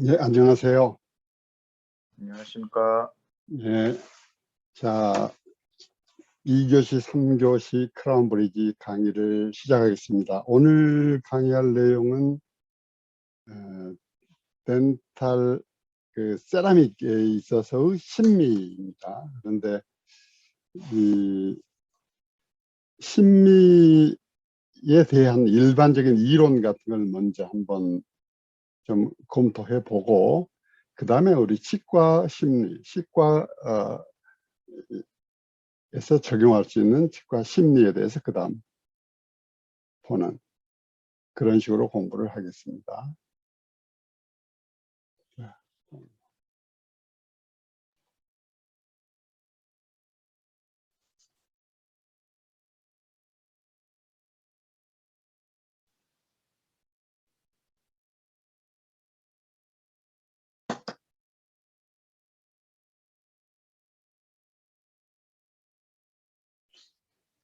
네, 안녕하세요. 안녕하십니까. 네, 자, 2교시, 3교시 크라운 브리지 강의를 시작하겠습니다. 오늘 강의할 내용은 어, 덴탈 세라믹에 있어서의 심미입니다. 그런데 이 심미에 대한 일반적인 이론 같은 걸 먼저 한번 좀 검토해 보고, 그 다음에 우리 치과 심리, 치과에서 적용할 수 있는 치과 심리에 대해서 그 다음 보는 그런 식으로 공부를 하겠습니다.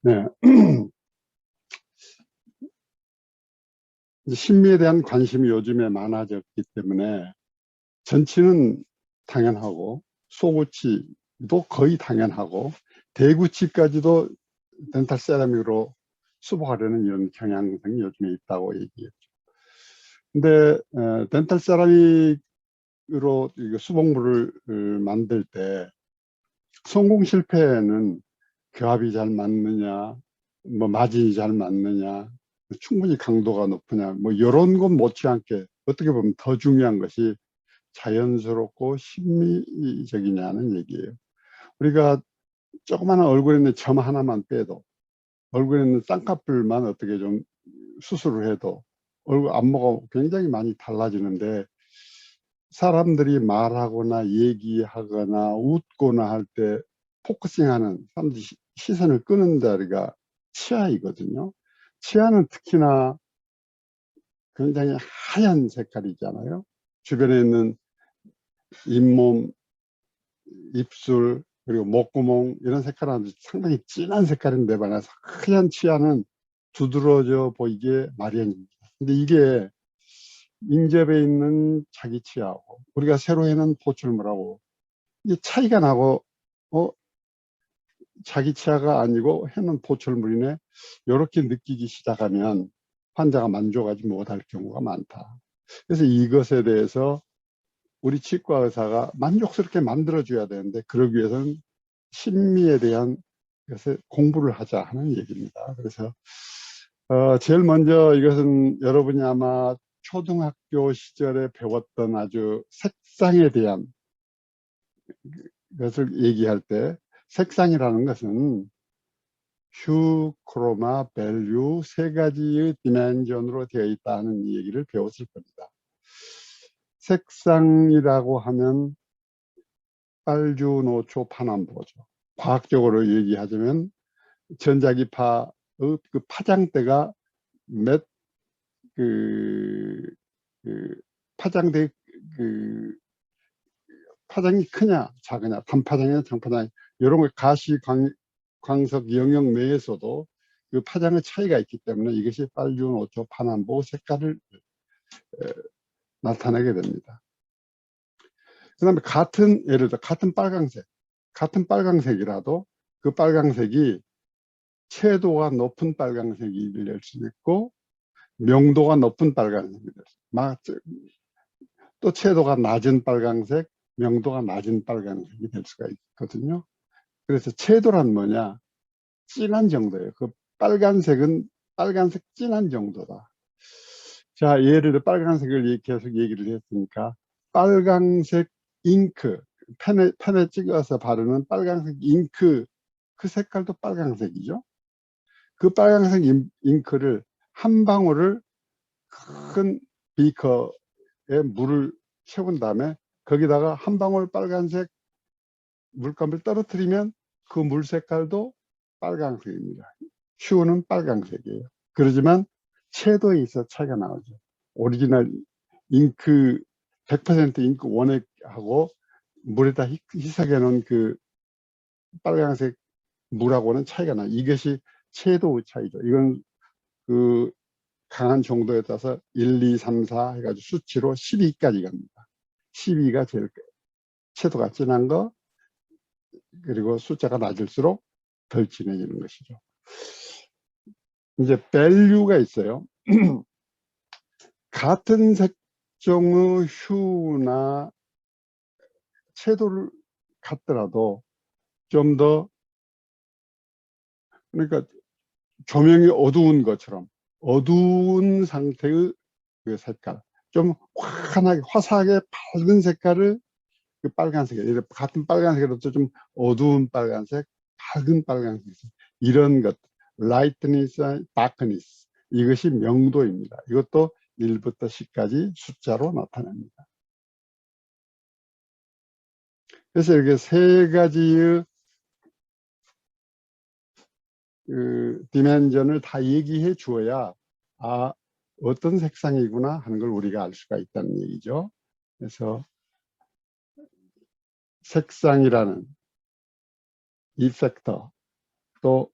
네. 심리에 대한 관심이 요즘에 많아졌기 때문에 전치는 당연하고 소구치도 거의 당연하고 대구치까지도 덴탈 세라믹으로 수복하려는 이런 경향성이 요즘에 있다고 얘기했죠. 근데 덴탈 세라믹으로 수복물을 만들 때 성공 실패는 교합이 잘 맞느냐, 뭐 마진이 잘 맞느냐, 충분히 강도가 높으냐, 뭐 이런 건 못지않게 어떻게 보면 더 중요한 것이 자연스럽고 심미적이냐는 얘기예요. 우리가 조그마한 얼굴에 있는 점 하나만 빼도, 얼굴에 있는 쌍꺼풀만 어떻게 좀 수술을 해도 얼굴 안무가 굉장히 많이 달라지는데, 사람들이 말하거나 얘기하거나 웃거나 할 때 포커싱하는, 사람들이 시선을 끄는 자리가 치아이거든요. 치아는 특히나 굉장히 하얀 색깔이잖아요. 주변에 있는 잇몸, 입술, 그리고 목구멍 이런 색깔은 상당히 진한 색깔인데 반해서 하얀 치아는 두드러져 보이게 마련입니다. 근데 이게 인접에 있는 자기 치아하고 우리가 새로 해놓은 보출물하고 이 차이가 나고, 자기 치아가 아니고 해놓은 보철물이네, 이렇게 느끼기 시작하면 환자가 만족하지 못할 경우가 많다. 그래서 이것에 대해서 우리 치과 의사가 만족스럽게 만들어줘야 되는데, 그러기 위해서는 심미에 대한 것을 공부를 하자 하는 얘기입니다. 그래서 제일 먼저 이것은 여러분이 아마 초등학교 시절에 배웠던 아주 색상에 대한 것을 얘기할 때, 색상이라는 것은 휴, 크로마, 밸류 세 가지의 디멘전으로 되어 있다는 얘기를 배웠을 겁니다. 색상이라고 하면 빨주, 노초, 파남보죠. 과학적으로 얘기하자면 전자기파의 그 파장대가 몇, 그, 파장대, 그 파장이 크냐 작으냐, 단파장이냐 장파장, 이런 걸 가시 광석 영역 내에서도 그 파장의 차이가 있기 때문에 이것이 빨주, 노초, 파남보 색깔을 나타내게 됩니다. 그 다음에 예를 들어 같은 빨강색이라도 그 빨강색이 채도가 높은 빨강색이 될 수도 있고 명도가 높은 빨강색이 될 수도 있고, 또 채도가 낮은 빨강색, 명도가 낮은 빨강색이 될 수가 있거든요. 그래서 채도란 뭐냐? 진한 정도예요. 그 빨간색은 빨간색 진한 정도다. 자, 예를 들어 빨간색을 계속 얘기를 했으니까 빨간색 잉크, 펜에 찍어서 바르는 빨간색 잉크, 그 색깔도 빨간색이죠. 그 빨간색 잉크를 한 방울을 큰 비커에 물을 채운 다음에 거기다가 한 방울 빨간색 물감을 떨어뜨리면 그 물 색깔도 빨간색입니다. 휴는 빨간색이에요. 그러지만 채도에 있어 차이가 나오죠. 오리지널 잉크, 100% 잉크 원액하고 물에다 희석해 놓은 그 빨간색 물하고는 차이가 나요. 이것이 채도의 차이죠. 이건 그 강한 정도에 따라서 1, 2, 3, 4 해가지고 수치로 12까지 갑니다. 12가 제일 채도가 진한 거, 그리고 숫자가 낮을수록 덜 진해지는 것이죠. 이제 value가 있어요. 같은 색종의 휴나 채도를 같더라도 좀 더, 그러니까 조명이 어두운 것처럼 어두운 상태의 그 색깔, 좀 환하게 화사하게 밝은 색깔을 그 빨간색, 같은 빨간색으로도 좀 어두운 빨간색, 밝은 빨간색, 이런 것, lightness, darkness, 이것이 명도입니다. 이것도 1부터 10까지 숫자로 나타납니다. 그래서 이렇게 세 가지의 그 디멘전을 다 얘기해 주어야 어떤 색상이구나 하는 걸 우리가 알 수가 있다는 얘기죠. 그래서 색상이라는 이펙터, 또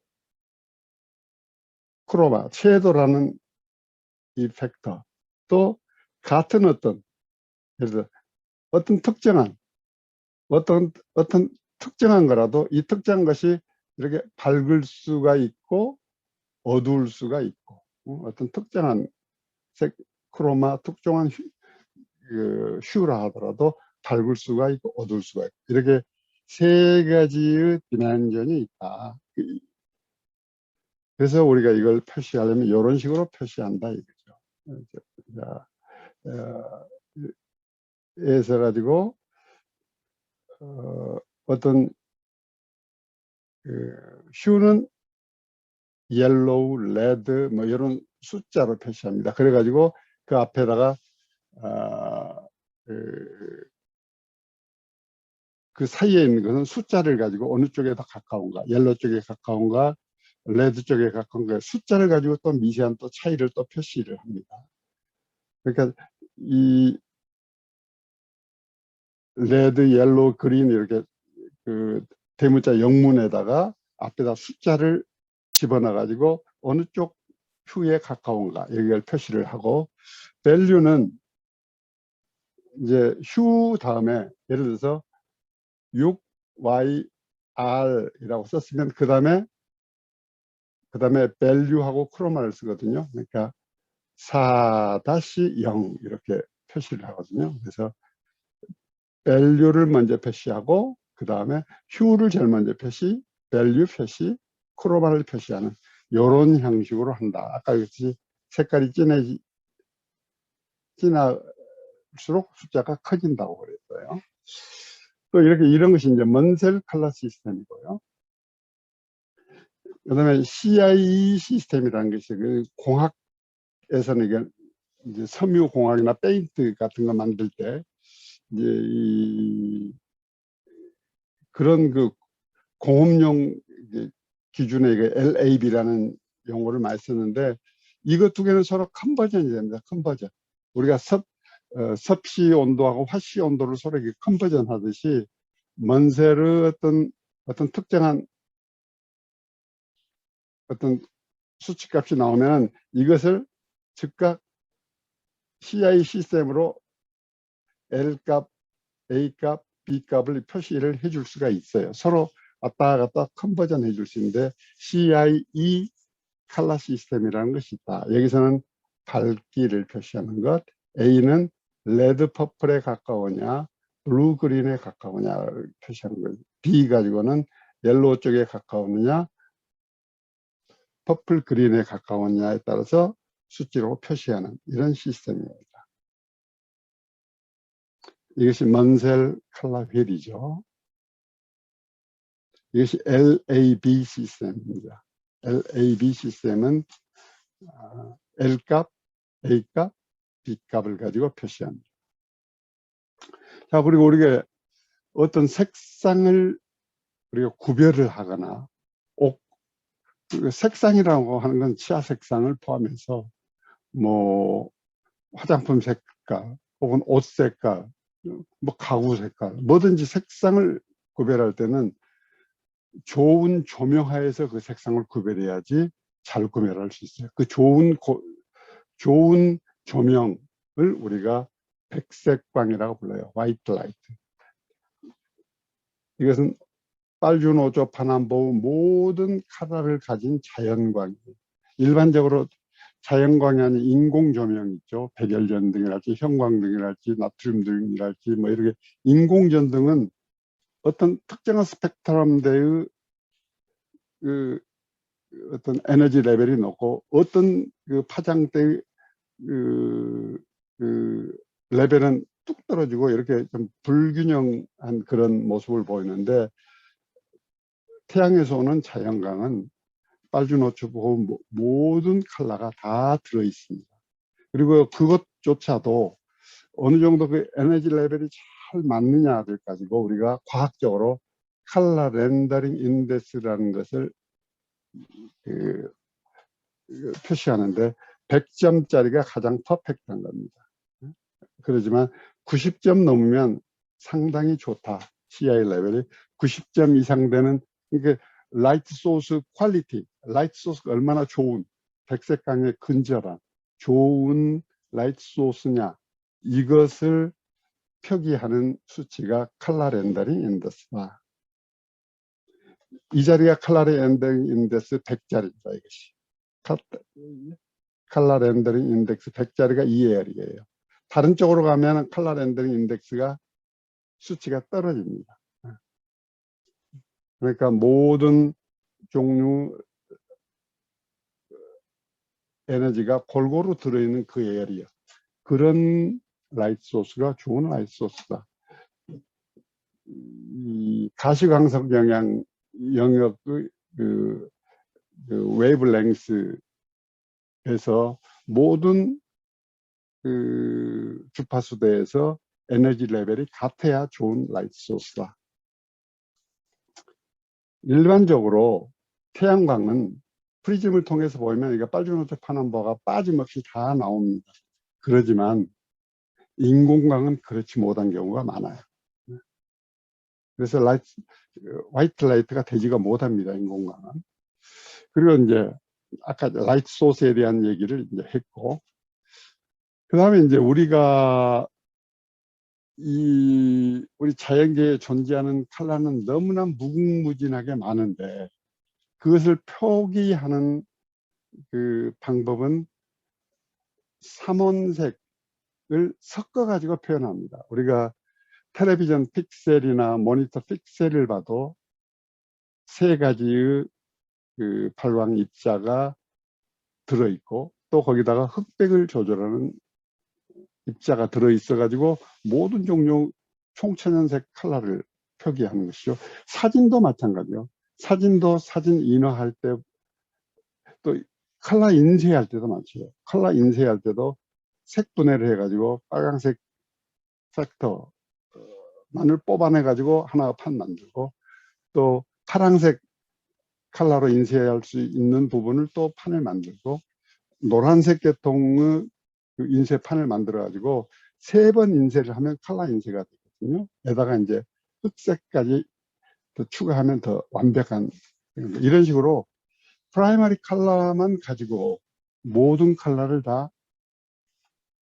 크로마, 섀도라는 이펙터, 또 같은 예를 들어 어떤 특정한 거라도 이 특정한 것이 이렇게 밝을 수가 있고 어두울 수가 있고, 어떤 특정한 색, 크로마, 특정한 휴라 하더라도 밝을 수가 있고 어두울 수가 있고, 이렇게 세 가지의 디멘전이 있다. 그래서 우리가 이걸 표시하려면 이런 식으로 표시한다 이거죠. 자, 에서 가지고 어떤 휴는 옐로우, 레드 뭐 이런 숫자로 표시합니다. 그래가지고 그 앞에다가 그 사이에 있는 것은 숫자를 가지고 어느 쪽에 더 가까운가, 옐로우 쪽에 가까운가, 레드 쪽에 가까운가, 숫자를 가지고 또 미세한 또 차이를 또 표시를 합니다. 그러니까 이 레드, 옐로우, 그린 이렇게 그 대문자 영문에다가 앞에다 숫자를 집어넣어 가지고 어느 쪽 휴에 가까운가 여기를 표시를 하고, value는 이제 휴 다음에 예를 들어서 6yr 이라고 썼으면 그 다음에 value하고 크로마를 쓰거든요. 그러니까 4-0 이렇게 표시를 하거든요. 그래서 value를 먼저 표시하고 그 다음에 휴를 제일 먼저 표시, value 표시, 크로마를 표시하는 이런 형식으로 한다. 아까 그랬듯이 색깔이 진할수록 숫자가 커진다고 그랬어요. 또 이런 것이 이제 먼셀 컬러 시스템이고요. 그 다음에 CIE 시스템이라는 것이 그 공학에서는 이게 이제 섬유공학이나 페인트 같은 거 만들 때 이제 그런 그 공업용 기준의 LAB라는 용어를 많이 쓰는데, 이거 두 개는 서로 컨버전이 됩니다. 컨버전. 우리가 섭씨 온도하고 화씨 온도를 서로 이렇게 컨버전 하듯이 먼셀의 어떤 특정한 어떤 수치값이 나오면 이것을 즉각 CI 시스템으로 L값, A값, B값을 표시를 해줄 수가 있어요. 서로 왔다 갔다 컨버전 해줄 수 있는데 CIE 컬러 시스템이라는 것이 있다. 여기서는 밝기를 표시하는 것, A는 레드 퍼플에 가까우냐 블루 그린에 가까우냐 표시하는 거예요. B 가지고는 옐로우 쪽에 가까우느냐 퍼플 그린에 가까우냐에 따라서 수치로 표시하는 이런 시스템입니다. 이것이 먼셀 컬러 휠이죠. 이것이 LAB 시스템입니다. LAB 시스템은 L값, A값, B값을 가지고 표시합니다. 자, 그리고 우리가 어떤 색상을 우리가 구별을 하거나 색상이라고 하는 건 치아 색상을 포함해서 뭐 화장품 색깔 혹은 옷 색깔, 뭐 가구 색깔, 뭐든지 색상을 구별할 때는 좋은 조명하에서 그 색상을 구별해야지 잘 구별할 수 있어요. 그 좋은 조명을 우리가 백색광이라고 불러요. 화이트 라이트. 이것은 빨주노초 파남보의 모든 컬러를 가진 자연광이에요. 일반적으로 자연광이 아닌 인공조명 있죠. 백열전등이랄지 형광등이랄지 나트륨등이랄지 뭐 이렇게 인공전등은 어떤 특정한 스펙트럼대의 그 어떤 에너지 레벨이 높고 어떤 그 파장대의 그 레벨은 뚝 떨어지고 이렇게 좀 불균형한 그런 모습을 보이는데, 태양에서 오는 자연광은 빨주노초보 모든 컬러가 다 들어 있습니다. 그리고 그것조차도 어느 정도 그 에너지 레벨이 잘 맞느냐를 가지고 우리가 과학적으로 컬러 렌더링 인덱스라는 것을 표시하는데 100점짜리가 가장 퍼펙트한 겁니다. 그러지만 90점 넘으면 상당히 좋다. CI 레벨이 90점 이상 되는, 그러니까 라이트 소스 퀄리티, 라이트 소스가 얼마나 좋은, 백색광에 근절한 좋은 라이트 소스냐, 이것을 표기하는 수치가 컬러 렌더링 인덱스다. 이 자리가 컬러 렌더링 인덱스 100짜리입니다. 이것이 컬러 렌더링 인덱스 100짜리가 EL이에요. 다른 쪽으로 가면 컬러 렌더링 인덱스가 수치가 떨어집니다. 그러니까 모든 종류 에너지가 골고루 들어있는 그 에리어, 그런 라이트 소스가 좋은 라이트 소스다. 이 가시광석 영역의 그 웨이브랭스에서 모든 그 주파수대에서 에너지 레벨이 같아야 좋은 라이트 소스다. 일반적으로 태양광은 프리즘을 통해서 보면 이게 빨주노초 파남보가 빠짐없이 다 나옵니다. 그러지만 인공광은 그렇지 못한 경우가 많아요. 그래서 화이트 라이트가 되지가 못합니다, 인공광은. 그리고 이제 아까 라이트 소스에 대한 얘기를 이제 했고, 그 다음에 이제 우리가 우리 자연계에 존재하는 컬러는 너무나 무궁무진하게 많은데, 그것을 표기하는 그 방법은 삼원색을 섞어 가지고 표현합니다. 우리가 텔레비전 픽셀이나 모니터 픽셀을 봐도 세 가지의 그 발광 입자가 들어있고, 또 거기다가 흑백을 조절하는 입자가 들어있어 가지고 모든 종류 총천연색 컬러를 표기하는 것이죠. 사진도 마찬가지요. 사진도 사진 인화할 때, 또 컬러 인쇄할 때도 마찬가지예요. 컬러 인쇄할 때도 색분해를 해가지고 빨간색 팩터만을 뽑아내 가지고 하나 판 만들고, 또 파란색 컬러로 인쇄할 수 있는 부분을 또 판을 만들고, 노란색 계통의 인쇄판을 만들어 가지고 3번 인쇄를 하면 컬러 인쇄가 되거든요. 게다가 이제 흑색까지 더 추가하면 더 완벽한, 이런 식으로 프라이머리 컬러만 가지고 모든 컬러를 다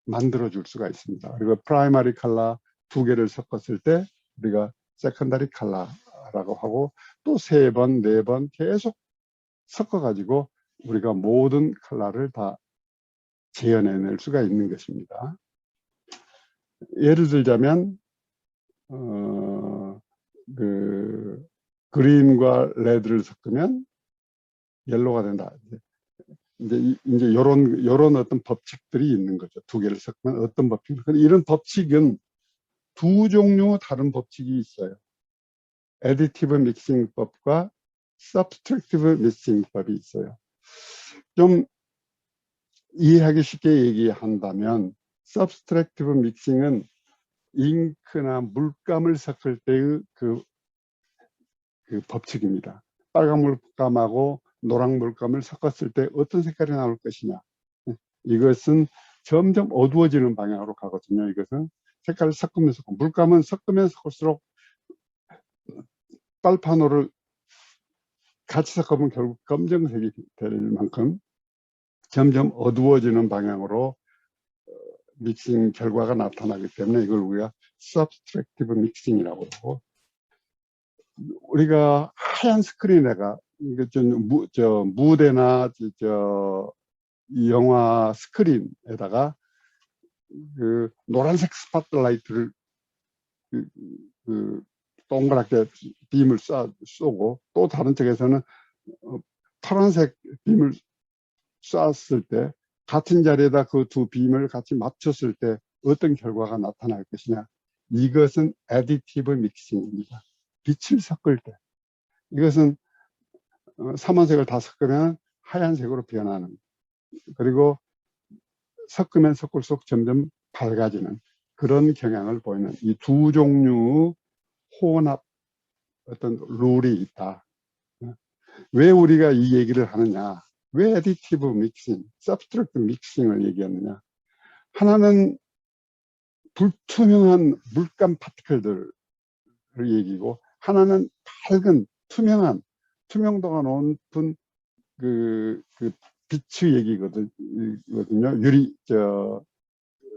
만들어 줄 수가 있습니다. 그리고 프라이머리 컬러 2개를 섞었을 때 우리가 세컨더리 컬러라고 하고, 또 3번, 4번 계속 섞어 가지고 우리가 모든 컬러를 다 재현해낼 수가 있는 것입니다. 예를 들자면 그린과 레드를 섞으면 옐로우가 된다. 이제 이런 어떤 법칙들이 있는 거죠. 2개를 섞으면 어떤 법칙? 이런 법칙은 2 종류 다른 법칙이 있어요. 애디티브 믹싱법과 서브트랙티브 믹싱법이 있어요. 좀 이해하기 쉽게 얘기한다면, 서브트랙티브 믹싱은 잉크나 물감을 섞을 때의 그 법칙입니다. 빨간 물감하고 노랑 물감을 섞었을 때 어떤 색깔이 나올 것이냐, 이것은 점점 어두워지는 방향으로 가거든요. 이것은 색깔을 섞으면서, 물감은 섞으면 섞을수록 빨판호를 같이 섞으면 결국 검정색이 될 만큼 점점 어두워지는 방향으로 믹싱 결과가 나타나기 때문에 이걸 우리가 subtractive mixing이라고 하고, 우리가 하얀 스크린에가 무대나 이 영화 스크린에다가 그 노란색 스팟라이트를 그 동그랗게 빔을 쏘고, 또 다른 쪽에서는 파란색 빔을 쐈을 때 같은 자리에다 그 두 빔을 같이 맞췄을 때 어떤 결과가 나타날 것이냐. 이것은 additive mixing입니다. 빛을 섞을 때. 이것은 삼원색을 다 섞으면 하얀색으로 변하는, 그리고 섞으면 섞을수록 점점 밝아지는 그런 경향을 보이는 이 두 종류의 혼합 어떤 룰이 있다. 왜 우리가 이 얘기를 하느냐, 왜 additive mixing, subtractive mixing을 얘기하느냐. 하나는 불투명한 물감 파티클들을 얘기고, 하나는 밝은 투명도가 높은 그 빛의 얘기거든요.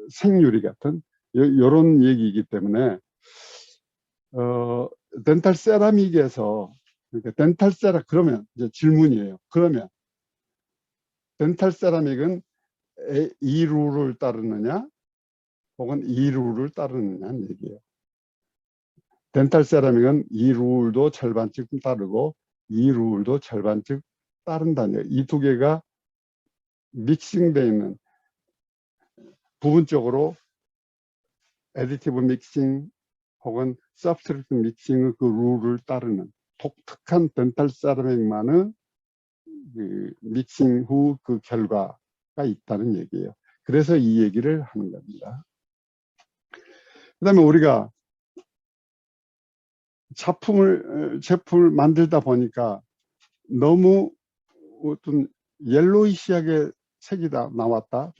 생유리 같은 요런 얘기이기 때문에, 덴탈 세라믹에서, 그러니까 덴탈 세라, 그러면 이제 질문이에요. 그러면 덴탈 세라믹은 이 룰을 따르느냐 혹은 이 룰을 따르느냐는 얘기예요. 덴탈 세라믹은 이 룰도 절반쯤 따르고 이 룰도 절반쯤 따른다는 얘기예요. 이 두 개가 믹싱되어 있는, 부분적으로 애디티브 믹싱 혹은 서브스트랙트 믹싱의 그 룰을 따르는 독특한 덴탈 세라믹만의 그 믹싱 후 그 결과가 있다는 얘기예요. 그래서 이 얘기를 하는 겁니다. 그 다음에 우리가 제품을 만들다 보니까 너무 어떤 옐로이시하게 색이 나왔다.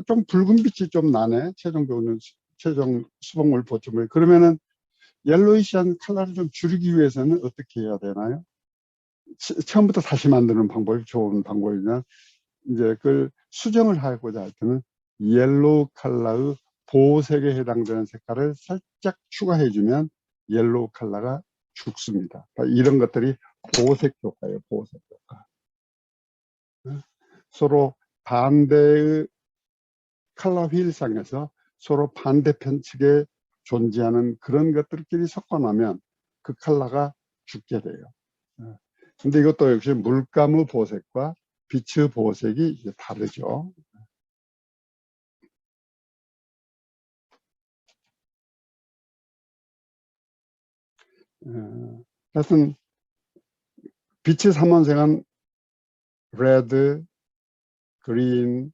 좀 붉은 빛이 좀 나네. 최종 수봉물 보충물. 그러면은 옐로이시한 컬러를 좀 줄이기 위해서는 어떻게 해야 되나요? 처음부터 다시 만드는 방법이 좋은 방법이냐? 이제 그걸 수정을 하고자 할 때는 옐로우 컬러의 보색에 해당되는 색깔을 살짝 추가해주면 옐로우 컬러가 죽습니다. 그러니까 이런 것들이 보색 효과예요. 보색 효과. 서로 반대의 컬러 휠상에서 서로 반대편 측에 존재하는 그런 것들끼리 섞어나면 그 컬러가 죽게 돼요. 근데 이것도 역시 물감의 보색과 빛의 보색이 이제 다르죠. 하여튼 빛의 삼원색은 레드, 그린,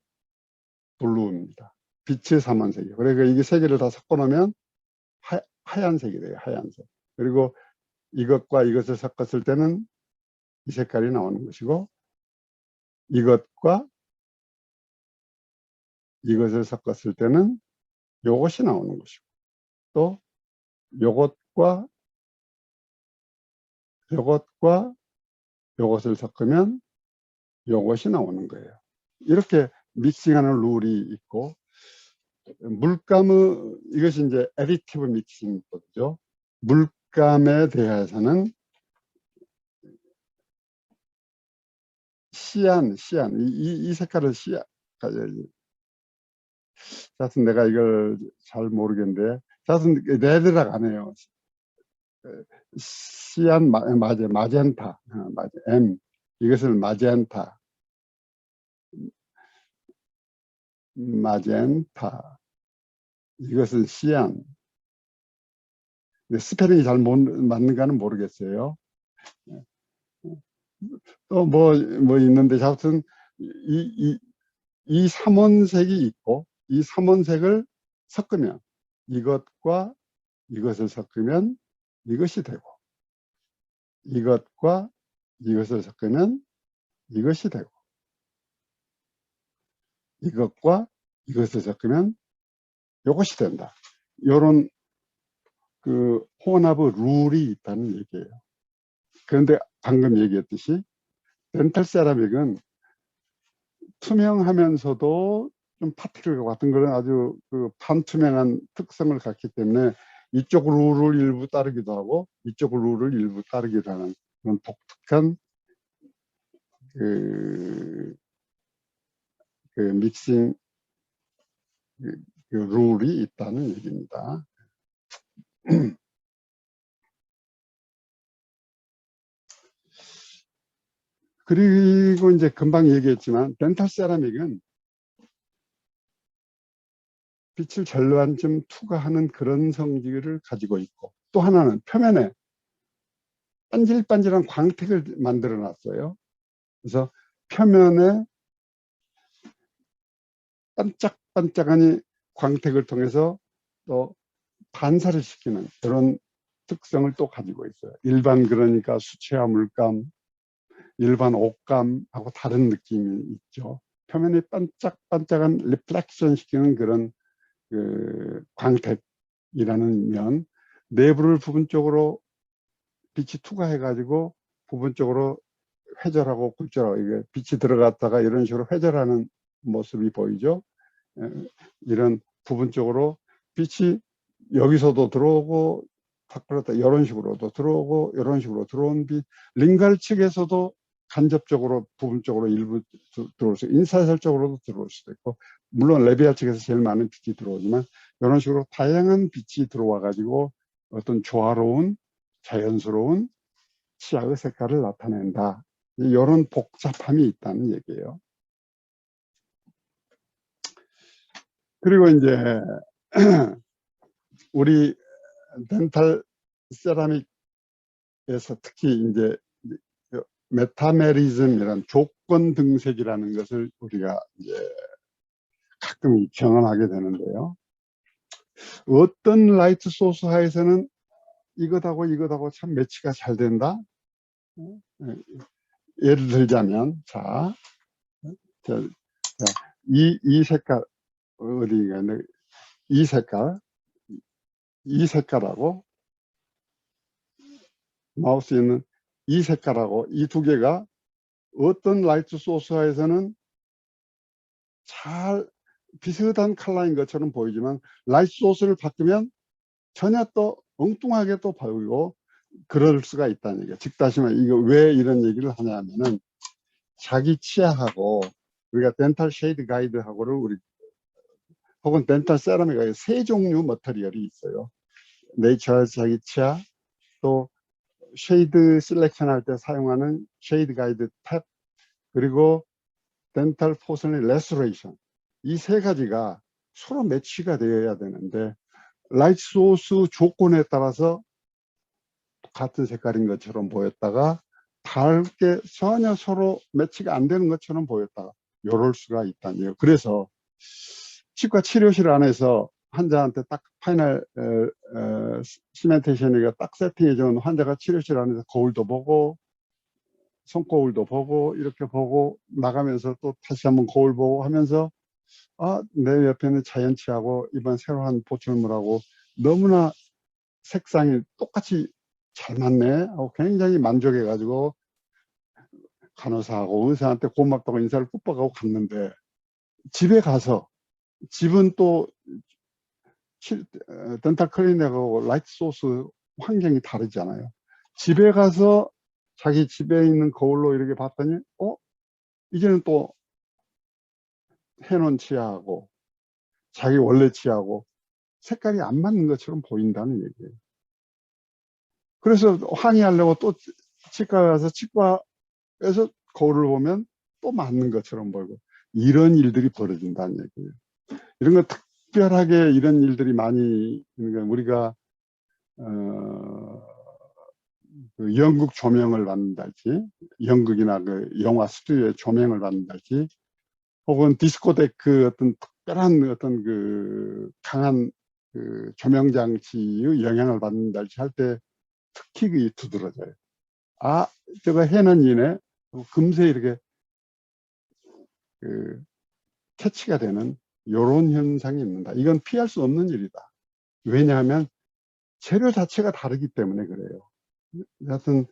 블루입니다. 빛의 삼원색이에요. 그러니까 이게 세 개를 다 섞어놓으면 하얀색이 돼요. 하얀색. 그리고 이것과 이것을 섞었을 때는 이 색깔이 나오는 것이고, 이것과 이것을 섞었을 때는 이것이 나오는 것이고, 또 이것과 이것과 이것을 섞으면 이것이 나오는 거예요. 이렇게 믹싱하는 룰이 있고, 물감의, 이것이 이제 애디티브 믹싱이죠. 물감에 대해서는 시안, 이 색깔을 자슨 내가 이걸 잘 모르겠는데, 자슨 레드락 안 해요. 시안, 마젠타, M, 이것을 마젠타, 이것은 시안. 스페링이 잘 맞는가는 모르겠어요. 또 뭐 있는데, 하여튼 이 삼원색이 있고, 이 삼원색을 섞으면, 이것과 이것을 섞으면 이것이 되고, 이것과 이것을 섞으면 이것이 되고, 이것과 이것을 섞으면 이것이 된다. 이런 그 혼합의 룰이 있다는 얘기예요. 그런데 방금 얘기했듯이 덴탈 세라믹은 투명하면서도 좀 파티클 같은 그런 아주 그 반투명한 특성을 갖기 때문에 이쪽 룰을 일부 따르기도 하고 이쪽 룰을 일부 따르기도 하는 그런 독특한 그 믹싱 그 룰이 있다는 얘기입니다. 그리고 이제 금방 얘기했지만 덴탈 세라믹은 빛을 절반쯤 투과하는 그런 성질을 가지고 있고, 또 하나는 표면에 반질반질한 광택을 만들어 놨어요. 그래서 표면에 반짝반짝한 광택을 통해서 또 반사를 시키는 그런 특성을 또 가지고 있어요. 일반 그러니까 수채화 물감, 일반 옷감하고 다른 느낌이 있죠. 표면에 반짝반짝한 리플렉션 시키는 그런 그 광택이라는 면, 내부를 부분적으로 빛이 투과해 가지고 부분적으로 회절하고 굴절하고 이게 빛이 들어갔다가 이런 식으로 회절하는 모습이 보이죠. 이런 부분적으로 빛이 여기서도 들어오고 바깥으로 이런 식으로도 들어오고 이런 식으로 들어온 빛, 링갈 측에서도 간접적으로 부분적으로 일부 들어올 수, 인사설적으로도 들어올 수도 있고, 물론 레비아 측에서 제일 많은 빛이 들어오지만 이런 식으로 다양한 빛이 들어와 가지고 어떤 조화로운 자연스러운 치아의 색깔을 나타낸다. 이런 복잡함이 있다는 얘기예요. 그리고 이제 우리 덴탈 세라믹에서 특히 이제 메타메리즘이라는 조건 등색이라는 것을 우리가 이제 가끔 경험하게 되는데요. 어떤 라이트 소스 하에서는 이것하고 참 매치가 잘 된다. 예를 들자면, 이 색깔, 어디가, 이 색깔하고 마우스에 있는 이 색깔하고 이 두 개가 어떤 라이트 소스에서는 잘 비슷한 컬러인 것처럼 보이지만 라이트 소스를 바꾸면 전혀 또 엉뚱하게 또 보이고 그럴 수가 있다는 얘기예요. 즉 다시 말해 이거 왜 이런 얘기를 하냐면은 자기 치아하고 우리가 덴탈 쉐이드 가이드하고를 우리 혹은 덴탈 세라믹에 세 종류 머터리얼이 있어요. 네이처 자기 치아, 또 쉐이드 셀렉션 할 때 사용하는 쉐이드 가이드 탭, 그리고 덴탈 포스널 레스토레이션, 이 세 가지가 서로 매치가 되어야 되는데 라이트 소스 조건에 따라서 같은 색깔인 것처럼 보였다가 다르게 전혀 서로 매치가 안 되는 것처럼 보였다가 이럴 수가 있다니요. 그래서 치과 치료실 안에서 환자한테 딱 파이널 시멘테이션이가 딱 세팅해 준 환자가 치료실 안에서 거울도 보고 손거울도 보고 이렇게 보고 나가면서 또 다시 한번 거울 보고 하면서 내 옆에는 자연치하고 이번 새로 한 보철물하고 너무나 색상이 똑같이 잘 맞네 하고 굉장히 만족해 가지고 간호사하고 의사한테 고맙다고 인사를 꾹박하고 갔는데, 집에 가서 집은 또 덴탈 클리닉하고 라이트 소스 환경이 다르잖아요. 집에 가서 자기 집에 있는 거울로 이렇게 봤더니 이제는 또 해놓은 치아하고 자기 원래 치아하고 색깔이 안 맞는 것처럼 보인다는 얘기예요. 그래서 항의하려고 또 치과 가서 치과에서 거울을 보면 또 맞는 것처럼 보이고, 이런 일들이 벌어진다는 얘기예요. 이런 거 특별하게 이런 일들이 많이, 그러니까 우리가 그 연극 조명을 받는달지, 연극이나 그 영화 스튜디오의 조명을 받는달지, 혹은 디스코테크 어떤 특별한 어떤 그 강한 그 조명 장치의 영향을 받는달지 할 때 특히 그 두드러져요. 저거 해는 이네 금세 이렇게 그 캐치가 되는 이런 현상이 있는다. 이건 피할 수 없는 일이다. 왜냐하면 재료 자체가 다르기 때문에 그래요. 하여튼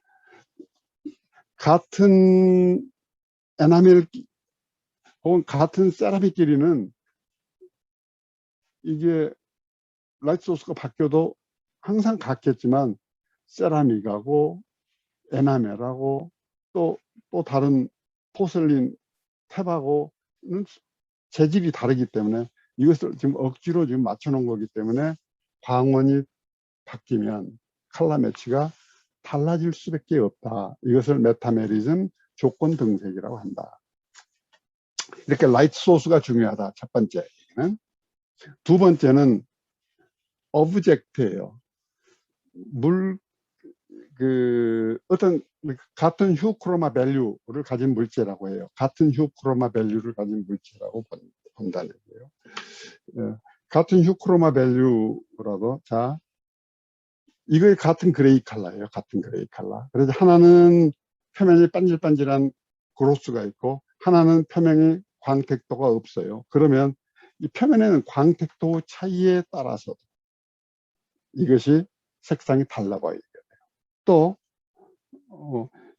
같은 에나멜 혹은 같은 세라믹끼리는 이게 라이트 소스가 바뀌어도 항상 같겠지만 세라믹하고 에나멜하고 또 다른 포슬린 탭하고는 재질이 다르기 때문에 이것을 지금 억지로 지금 맞춰 놓은 거기 때문에 광원이 바뀌면 컬러 매치가 달라질 수밖에 없다. 이것을 메타메리즘 조건 등색이라고 한다. 이렇게 라이트 소스가 중요하다. 첫 번째 얘기는. 두 번째는 오브젝트예요. 어떤 같은 휴크로마 밸류를 가진 물체라고 해요. 같은 휴크로마 밸류를 가진 물체라고 본다는 얘기예요. 같은 휴크로마 밸류라도, 자, 이거의 같은 그레이 컬러예요. 같은 그레이 컬러. 그래서 하나는 표면이 반질반질한 그로스가 있고 하나는 표면이 광택도가 없어요. 그러면 이 표면에는 광택도 차이에 따라서 이것이 색상이 달라 보이게 돼요. 또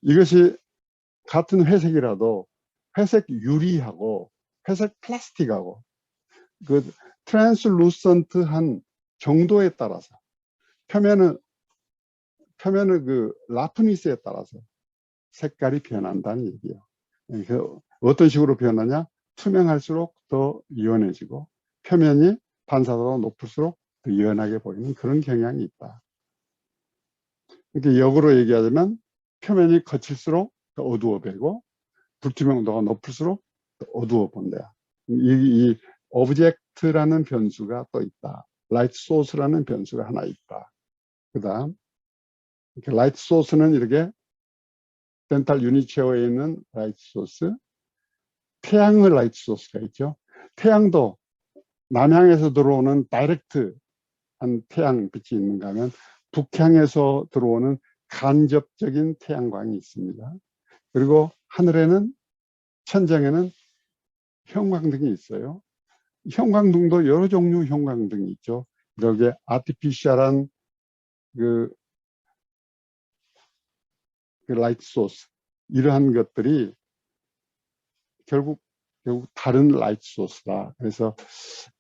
이것이 같은 회색이라도 회색 유리하고 회색 플라스틱하고 그 트랜스루센트한 정도에 따라서 표면의 그 라프니스에 따라서 색깔이 변한다는 얘기예요. 그래서 어떤 식으로 변하냐? 투명할수록 더 연해지고 표면이 반사도가 높을수록 더 연하게 보이는 그런 경향이 있다. 이렇게 역으로 얘기하자면 표면이 거칠수록 더 어두워 보이고 불투명도가 높을수록 더 어두워 본다. 이 오브젝트라는 변수가 또 있다. 라이트 소스라는 변수가 하나 있다. 그 다음 라이트 소스는 이렇게 덴탈 유니체어에 있는 라이트 소스, 태양의 라이트 소스가 있죠. 태양도 남향에서 들어오는 다이렉트한 태양빛이 있는가 하면 북향에서 들어오는 간접적인 태양광이 있습니다. 그리고 하늘에는, 천장에는 형광등이 있어요. 형광등도 여러 종류 형광등이 있죠. 여기에 아티피셜한 그 라이트 소스, 이러한 것들이 결국 다른 라이트 소스다. 그래서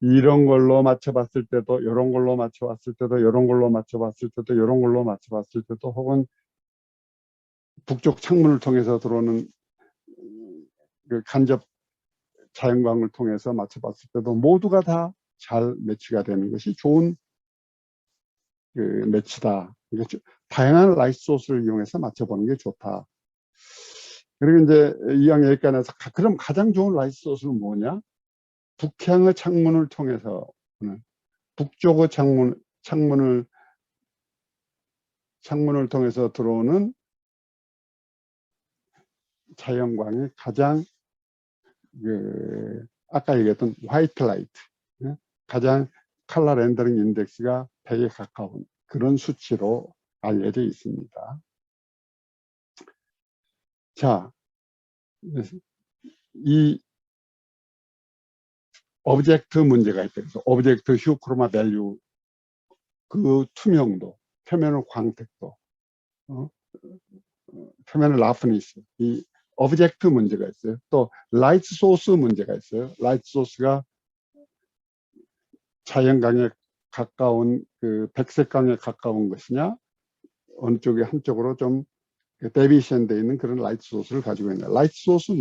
이런 걸로 맞춰봤을 때도, 이런 걸로 맞춰봤을 때도, 이런 걸로 맞춰봤을 때도, 이런 걸로 맞춰봤을 때도, 혹은 북쪽 창문을 통해서 들어오는 그 간접 자연광을 통해서 맞춰봤을 때도 모두가 다 잘 매치가 되는 것이 좋은 그 매치다. 다양한 라이트 소스를 이용해서 맞춰보는 게 좋다. 그리고 이제 이왕 여기까지 그럼 가장 좋은 라이트 소스는 뭐냐? 북향의 창문을 통해서, 북쪽의 창문을 통해서 들어오는 자연광이 가장 아까 얘기했던 화이트 라이트, 가장 컬러 렌더링 인덱스가 100에 가까운 그런 수치로 알려져 있습니다. 자, 이 오브젝트 문제가 있다. 그래서 오브젝트 휴크로마 밸류, 그 투명도, 표면의 광택도, 표면의 라프니스, 이 오브젝트 문제가 있어요. 또 라이트 소스 문제가 있어요. 라이트 소스가 자연광에 가까운 그 백색광에 가까운 것이냐, 어느 쪽에 한쪽으로 좀 데비에이션 되어 있는 그런 라이트 소스를 가지고 있는 라이트 소스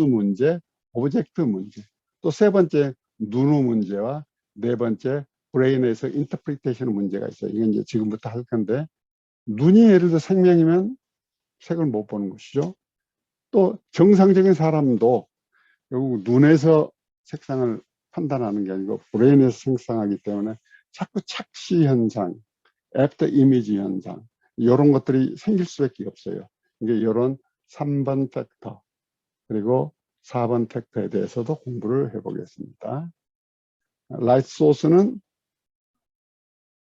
문제, 오브젝트 문제. 또 세 번째 누누 문제와 네 번째 브레인에서 인터프리테이션 문제가 있어요. 이건 이제 지금부터 할 건데, 눈이 예를 들어 생명이면 색을 못 보는 것이죠. 또 정상적인 사람도 결국 눈에서 색상을 판단하는 게 아니고 브레인에서 생성하기 때문에 자꾸 착시 현상, 애프터 이미지 현상, 이런 것들이 생길 수밖에 없어요. 이게 이런 3번 팩터 그리고 4번 팩터에 대해서도 공부를 해보겠습니다. 라이트 소스는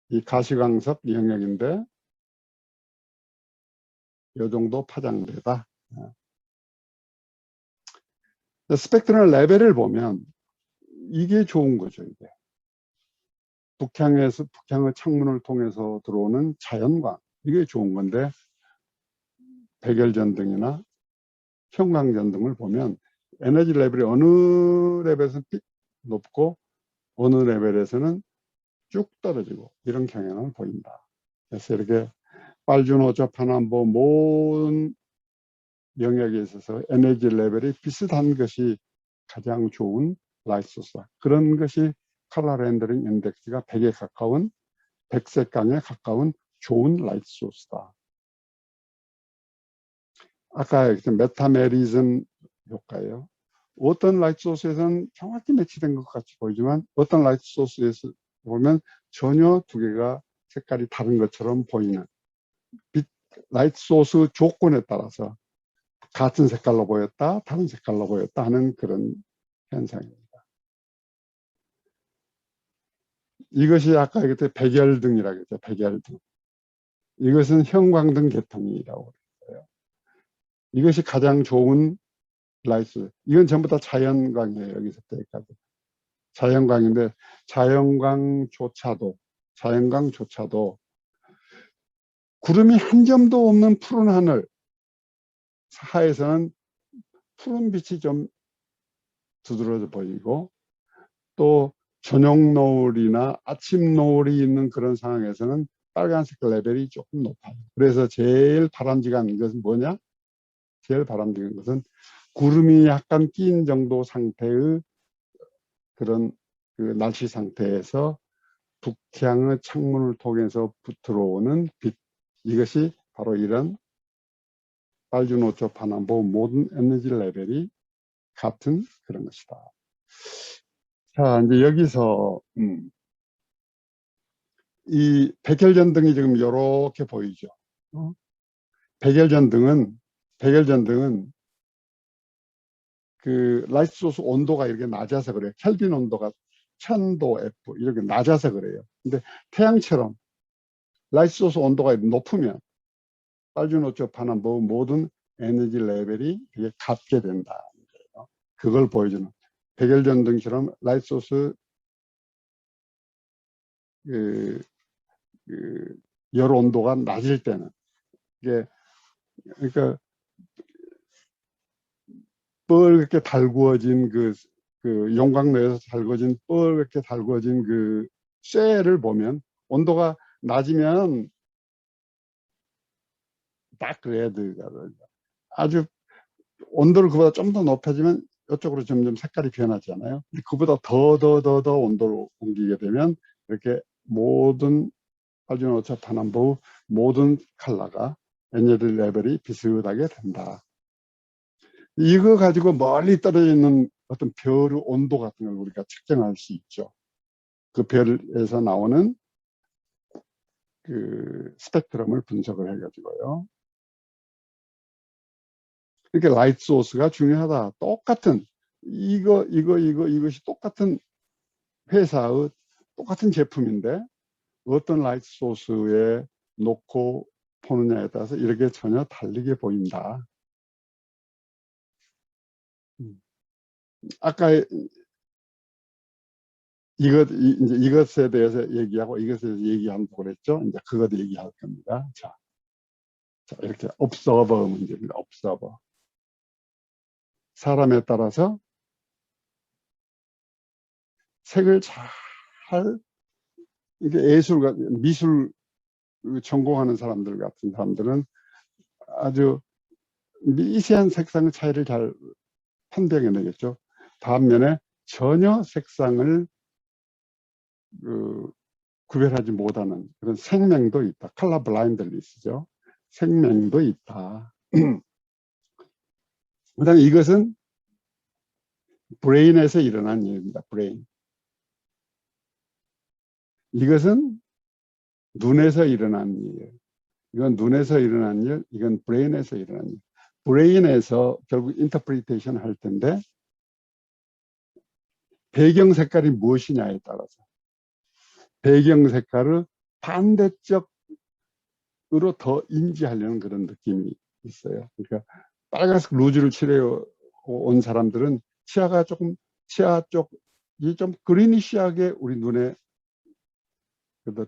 이 가시광석 영역인데 이 정도 파장되다. 스펙트럴 레벨을 보면 이게 좋은 거죠. 이게 북향의 창문을 통해서 들어오는 자연광, 이게 좋은 건데 백열전등이나 형광전등을 보면 에너지 레벨이 어느 레벨에서 높고 어느 레벨에서는 쭉 떨어지고 이런 경향을 보인다. 그래서 이렇게 빨주노초파남보 모든 영역에 있어서 에너지 레벨이 비슷한 것이 가장 좋은 라이트 소스다. 그런 것이 컬러 렌더링 인덱스가 100에 가까운 100색강에 가까운 좋은 라이트 소스다. 아까 메타메리즘 효과예요. 어떤 라이트 소스에서는 정확히 매치된 것 같이 보이지만 어떤 라이트 소스에서 보면 전혀 두 개가 색깔이 다른 것처럼 보이는 라이트 소스 조건에 따라서 같은 색깔로 보였다, 다른 색깔로 보였다 하는 그런 현상입니다. 이것이 아까 그때 백열등이라고 했죠. 백열등. 이것은 형광등 계통이라고 했어요. 이것이 가장 좋은 라이트. 이건 전부 다 자연광이에요. 여기서 때까지. 자연광인데 자연광조차도 구름이 한 점도 없는 푸른 하늘 하에서는 푸른 빛이 좀 두드러져 보이고 또 저녁 노을이나 아침 노을이 있는 그런 상황에서는 빨간색 레벨이 조금 높아요. 그래서 제일 바람직한 것은 뭐냐? 제일 바람직한 것은 구름이 약간 낀 정도 상태의 그런 그 날씨 상태에서 북향의 창문을 통해서 들어오는 빛. 이것이 바로 이런 빨주노초 파남보 모든 에너지 레벨이 같은 그런 것이다. 자, 이제 여기서 이 백열전등이 지금 이렇게 보이죠. 백열전등은 그 라이트 소스 온도가 이렇게 낮아서 그래요. 켈빈 온도가 1000도 F 이렇게 낮아서 그래요. 근데 태양처럼 라이트 소스 온도가 높으면 빨주노초 파남보 모든 에너지 레벨이 되게 같게 된다. 그걸 보여주는 백열전등처럼 라이트 소스 그 열 온도가 낮을 때는 이게 그러니까 뻘겋게 달구어진 그 용광로에서 달구어진 뻘겋게 달구어진 그 쇠를 보면 온도가 낮으면 다크레드가 아주 온도를 그보다 좀 더 높아지면 이쪽으로 점점 색깔이 변하잖아요. 근데 그보다 더 온도를 옮기게 되면 이렇게 모든 빨주노초 파남보 모든 컬러가 에너지 레벨이 비슷하게 된다. 이거 가지고 멀리 떨어져 있는 어떤 별의 온도 같은 걸 우리가 측정할 수 있죠. 그 별에서 나오는 그 스펙트럼을 분석을 해가지고요. 그러니까 라이트 소스가 중요하다. 똑같은 이것이 똑같은 회사의 똑같은 제품인데 어떤 라이트 소스에 놓고 보느냐에 따라서 이렇게 전혀 다르게 보인다. 아까 이제 이것에 대해서 얘기하고 이것에 대해서 얘기한다고 그랬죠. 이제 그것도 얘기할 겁니다. 자, 이렇게 observer 문제입니다. observer. 사람에 따라서 색을 잘 이게 예술가 미술 전공하는 사람들 같은 사람들은 아주 미세한 색상 차이를 잘 판별해내겠죠. 반면에 전혀 색상을 구별하지 못하는 그런 생명도 있다. 컬러 블라인드리스죠. 생명도 있다. 그다음에 이것은 브레인에서 일어난 일입니다. 브레인. 이것은 눈에서 일어난 일. 이건 눈에서 일어난 일, 이건 브레인에서 일어난 일. 브레인에서 결국 인터프리테이션 할 텐데 배경 색깔이 무엇이냐에 따라서 배경 색깔을 반대쪽으로 더 인지하려는 그런 느낌이 있어요. 그러니까 빨간색 루즈를 칠해 온 사람들은 치아 쪽이 좀 그리니시하게 우리 눈에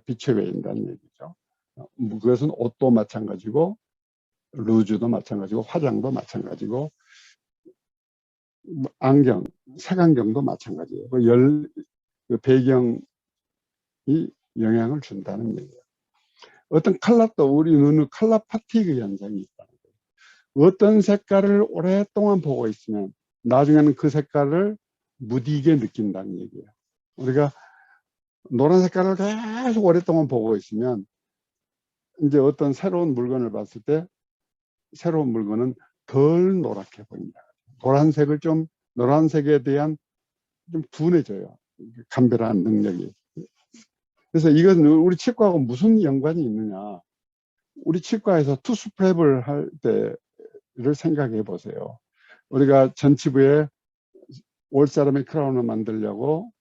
비춰 보인다는 얘기죠. 그것은 옷도 마찬가지고 루즈도 마찬가지고 화장도 마찬가지고 안경, 색안경도 마찬가지예요. 그 배경이 영향을 준다는 얘기예요. 어떤 컬러도 우리 눈의 컬러 파티그 현상이 있다는 거예요. 어떤 색깔을 오랫동안 보고 있으면 나중에는 그 색깔을 무디게 느낀다는 얘기예요. 우리가 노란 색깔을 계속 오랫동안 보고 있으면 이제 어떤 새로운 물건을 봤을 때 새로운 물건은 덜 노랗게 보인다. 노란색에 대한 좀 둔해져요. 감별하는 능력이. 그래서 이건 우리 치과하고 무슨 연관이 있느냐. 우리 치과에서 투스프랩을 할 때를 생각해 보세요. 우리가 전치부에 올사람의 크라운을 만들려고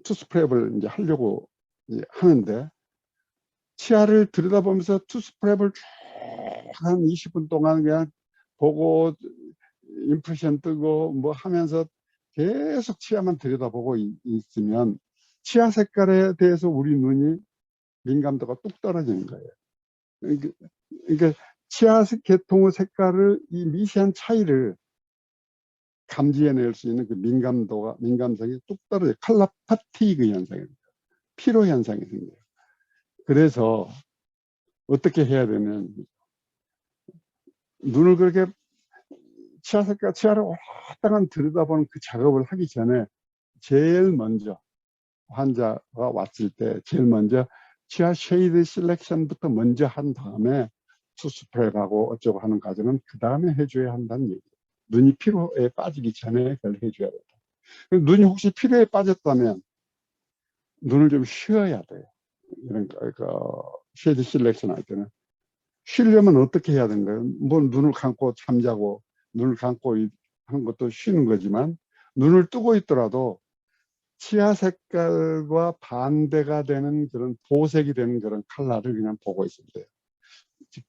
투스프랩을 이제 하려고 하는데 치아를 들여다보면서 투스프랩을 쭉 한 20분 동안 그냥 보고 임프레션 뜨고 뭐 하면서 계속 치아만 들여다보고 있으면 치아 색깔에 대해서 우리 눈이 민감도가 뚝 떨어지는 거예요. 그러니까 치아 계통의 색깔을 이 미세한 차이를 감지해낼 수 있는 그 민감성이 뚝 떨어져요. 컬러 파티그 현상입니다. 피로 현상이 생겨요. 그래서 어떻게 해야 되면 눈을 그렇게 치아를 오랫동안 들여다보는 그 작업을 하기 전에 제일 먼저 환자가 왔을 때 제일 먼저 치아 쉐이드 셀렉션부터 먼저 한 다음에 투스프랩하고 어쩌고 하는 과정은 그 다음에 해줘야 한다는 얘기예요. 눈이 피로에 빠지기 전에 그걸 해줘야 된다. 눈이 혹시 피로에 빠졌다면 눈을 좀 쉬어야 돼요. 이런 쉐이드 셀렉션 할 때는 쉬려면 어떻게 해야 되는가요? 뭐 눈을 감고 잠자고 눈을 감고 하는 것도 쉬는 거지만 눈을 뜨고 있더라도 치아 색깔과 반대가 되는 그런 보색이 되는 그런 컬러를 그냥 보고 있으면 돼요. 즉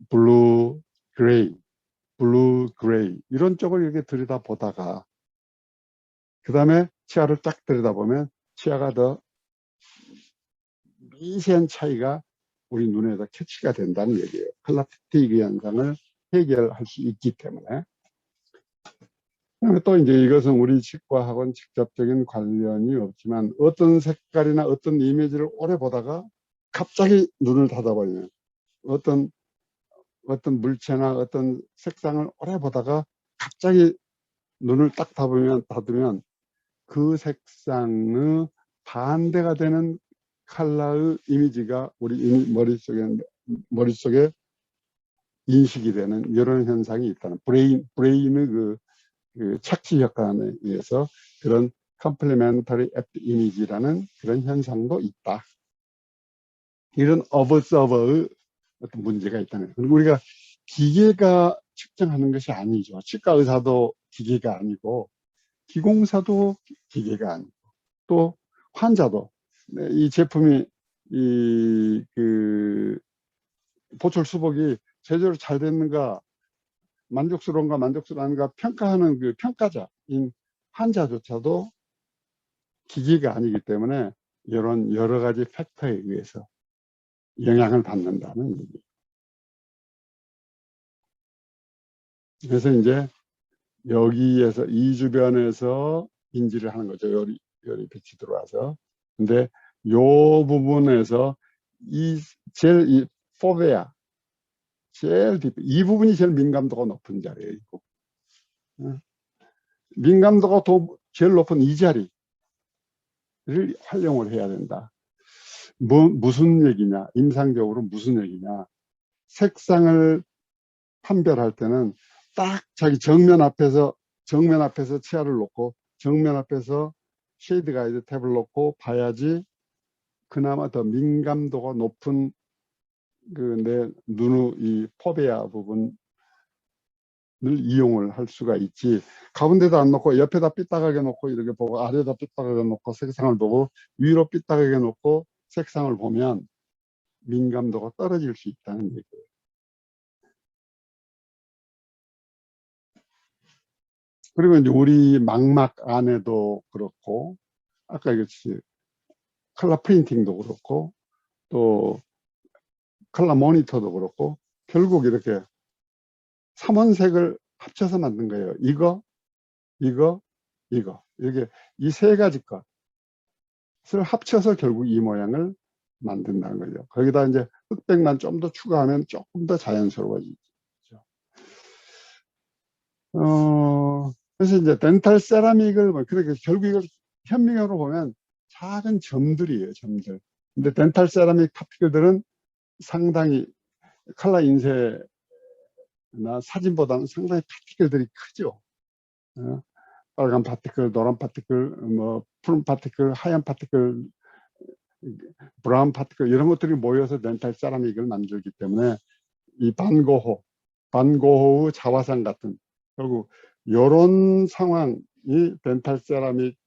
블루, 그레이 이런 쪽을 이렇게 들여다보다가 그 다음에 치아를 딱 들여다보면 치아가 더 미세한 차이가 우리 눈에다 캐치가 된다는 얘기예요. 컬러 패티그 현상을 해결할 수 있기 때문에. 또 이제 이것은 우리 치과하고는 직접적인 관련이 없지만 어떤 색깔이나 어떤 이미지를 오래 보다가 갑자기 눈을 닫아버리면 어떤 물체나 어떤 색상을 오래 보다가 갑자기 눈을 딱 닫으면 그 색상의 반대가 되는 컬러의 이미지가 우리 머릿속에 인식이 되는 이런 현상이 있다는 브레인의 그 착지 효과에 의해서 그런 컴플리멘터리 이미지라는 그런 현상도 있다. 이런 어버서버의 어떤 문제가 있다는 거예요. 그리고 우리가 기계가 측정하는 것이 아니죠. 치과 의사도 기계가 아니고 기공사도 기계가 아니고 또 환자도 이 제품이 보철 수복이 제대로 잘 됐는가 만족스러운가 만족스러운가 평가하는 그 평가자인 환자조차도 기계가 아니기 때문에 이런 여러 가지 팩터에 의해서 영향을 받는다는 얘기예요. 그래서 이제 여기에서 이 주변에서 인지를 하는 거죠. 열이 빛이 들어와서. 근데 요 부분에서 이 포베아 제일 이 부분이 제일 민감도가 높은 자리예요. 민감도가 제일 높은 이 자리를 활용을 해야 된다. 무슨 얘기냐? 임상적으로 무슨 얘기냐? 색상을 판별할 때는 딱 자기 정면 앞에서 치아를 놓고 정면 앞에서 쉐이드 가이드 탭을 놓고 봐야지 그나마 더 민감도가 높은 내 눈의 이 포베아 부분을 이용을 할 수가 있지. 가운데도 안 놓고 옆에다 삐딱하게 놓고 이렇게 보고 아래에다 삐딱하게 놓고 색상을 보고 위로 삐딱하게 놓고 색상을 보면 민감도가 떨어질 수 있다는 얘기예요. 그리고 이제 우리 망막 안에도 그렇고 아까 이것이 컬러 프린팅도 그렇고 또 컬러 모니터도 그렇고 결국 이렇게 3원색을 합쳐서 만든 거예요. 이거 이렇게 이 세 가지 것을 합쳐서 결국 이 모양을 만든다는 거죠. 거기다 이제 흑백만 좀 더 추가하면 조금 더 자연스러워지죠. 그래서 이제 덴탈 세라믹을 그렇게 결국 이걸 현미경으로 보면 작은 점들이에요, 점들. 근데 덴탈 세라믹 파티클들은 상당히 칼라 인쇄나 사진보다는 상당히 파티클들이 크죠. 빨간 파티클, 노란 파티클, 뭐 푸른 파티클, 하얀 파티클, 브라운 파티클 이런 것들이 모여서 덴탈 세라믹을 만들기 때문에 이 반고호의 자화상 같은 결국 이런 상황이 덴탈 세라믹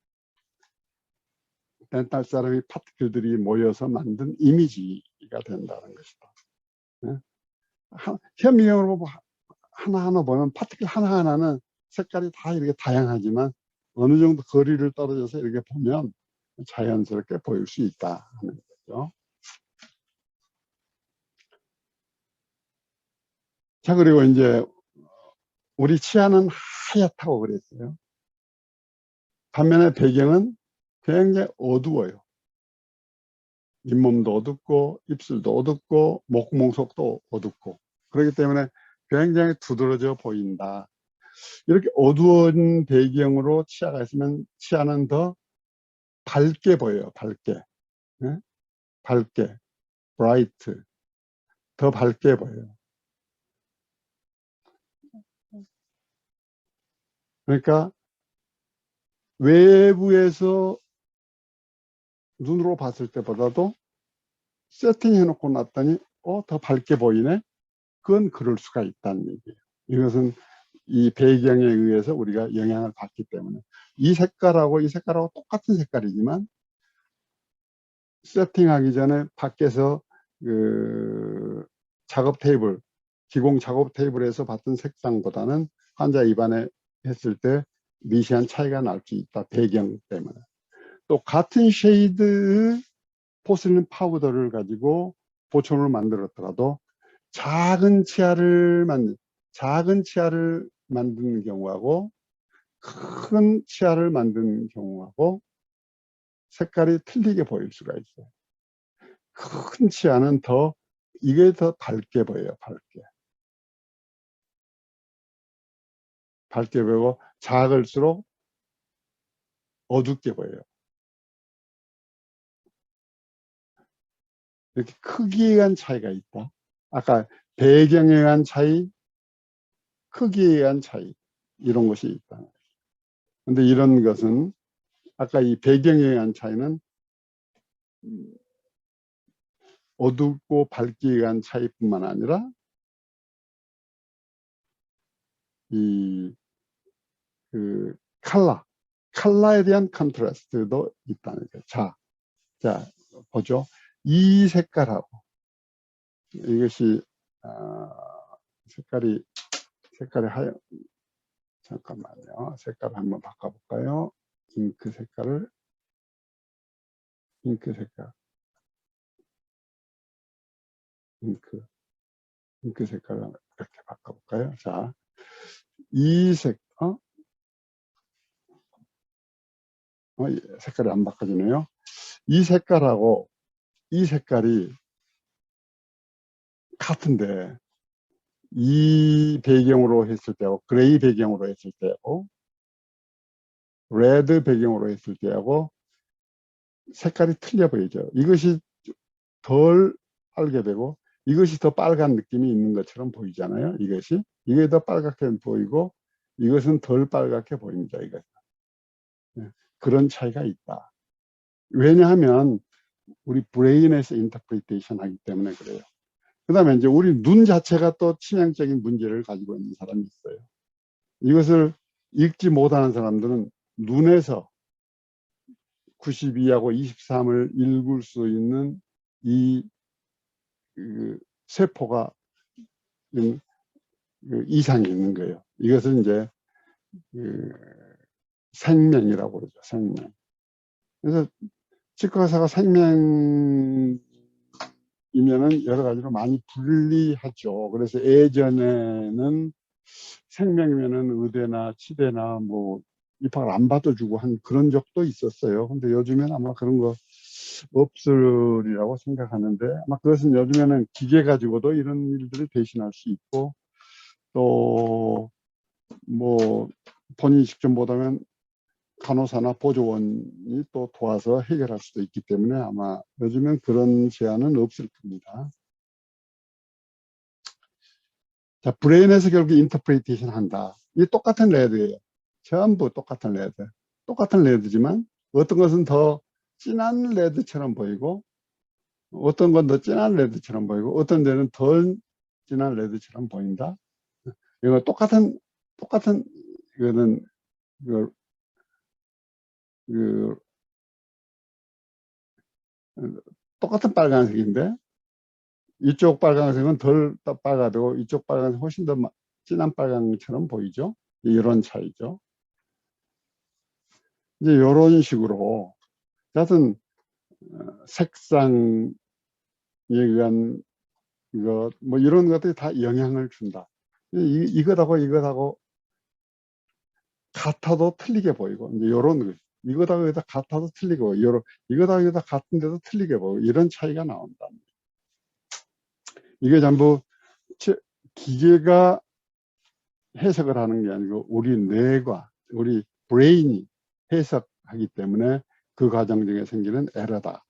파티클들이 모여서 만든 이미지가 된다는 것이다. 현미경으로 하나하나 보면 파티클 하나하나는 색깔이 다 이렇게 다양하지만 어느 정도 거리를 떨어져서 이렇게 보면 자연스럽게 보일 수 있다 하는 거죠. 자, 그리고 이제 우리 치아는 하얗다고 그랬어요. 반면에 배경은 굉장히 어두워요. 잇몸도 어둡고 입술도 어둡고 목속도 어둡고 그렇기 때문에 굉장히 두드러져 보인다. 이렇게 어두운 배경으로 치아가 있으면 치아는 더 밝게 보여요. 밝게. 네? 밝게. 브라이트. 더 밝게 보여요. 그러니까 외부에서 눈으로 봤을 때보다도 세팅해 놓고 놨더니 더 밝게 보이네. 그건 그럴 수가 있다는 얘기예요. 이것은 이 배경에 의해서 우리가 영향을 받기 때문에 이 색깔하고 똑같은 색깔이지만 세팅하기 전에 밖에서 그 작업 테이블, 기공 작업 테이블에서 봤던 색상보다는 환자 입안에 했을 때 미세한 차이가 날 수 있다. 배경 때문에. 또 같은 쉐이드의 포슬린 파우더를 가지고 보존을 만들었더라도 작은 치아를 만드는 경우하고 큰 치아를 만드는 경우하고 색깔이 틀리게 보일 수가 있어요. 큰 치아는 이게 더 밝게 보여요. 밝게 보이고 작을수록 어둡게 보여요. 이렇게 크기에 의한 차이가 있다. 아까 배경에 의한 차이, 크기에 의한 차이 이런 것이 있다. 근데 이런 것은 아까 이 배경에 의한 차이는 어둡고 밝기에 의한 차이뿐만 아니라 그 칼라에 대한 컨트라스트도 있다는 거죠. 자, 보죠. 이 색깔하고 이것이 색깔이 하얀 잠깐만요. 색깔 한번 바꿔볼까요? 잉크 색깔 잉크 색깔을 이렇게 바꿔볼까요? 자, 이 색깔이 안 바꿔지네요. 이 색깔하고 이 색깔이 같은데 이 배경으로 했을 때하고 그레이 배경으로 했을 때하고 레드 배경으로 했을 때하고 색깔이 틀려 보이죠. 이것이 덜 빨게 되고 이것이 더 빨간 느낌이 있는 것처럼 보이잖아요. 이게 더 빨갛게 보이고 이것은 덜 빨갛게 보입니다. 그런 차이가 있다. 왜냐하면 우리 브레인에서 인터프리테이션 하기 때문에 그래요. 그 다음에 이제 우리 눈 자체가 또 치명적인 문제를 가지고 있는 사람이 있어요. 이것을 읽지 못하는 사람들은 눈에서 92하고 23을 읽을 수 있는 세포가 이상이 있는 거예요. 이것은 이제 생명이라고 그러죠. 생명. 그래서 치과 의사가 생명이면은 여러 가지로 많이 분리하죠. 그래서 예전에는 생명이면은 의대나 치대나 뭐 입학을 안 받아주고 한 그런 적도 있었어요. 근데 요즘엔 아마 그런 거 없으리라고 생각하는데, 아마 그것은 요즘에는 기계 가지고도 이런 일들을 대신할 수 있고, 또 뭐 본인이 직접 못하면 간호사나 보조원이 또 도와서 해결할 수도 있기 때문에 아마 요즘엔 그런 제한은 없을 겁니다. 자, 브레인에서 결국 인터프리테이션 한다. 이 똑같은 레드예요. 전부 똑같은 레드. 똑같은 레드지만 어떤 것은 더 진한 레드처럼 보이고, 어떤 건 더 진한 레드처럼 보이고, 어떤 데는 덜 진한 레드처럼 보인다. 이거 똑같은, 이거는, 그, 그, 똑같은 빨간색인데, 이쪽 빨간색은 덜 빨가되고, 이쪽 빨간색은 훨씬 더 진한 빨강처럼 보이죠? 이런 차이죠. 이제 이런 식으로, 하여튼, 색상에 의한, 이거, 뭐 이런 것들이 다 영향을 준다. 이것하고 같아도 틀리게 보이고, 이제 요런 거. 이거다 여기다 같아도 틀리게 보이고, 이거다 여기다 같은데도 틀리게 보이고, 이런 차이가 나온다. 이게 전부 기계가 해석을 하는 게 아니고, 우리 뇌가, 우리 브레인이 해석하기 때문에 그 과정 중에 생기는 에러다.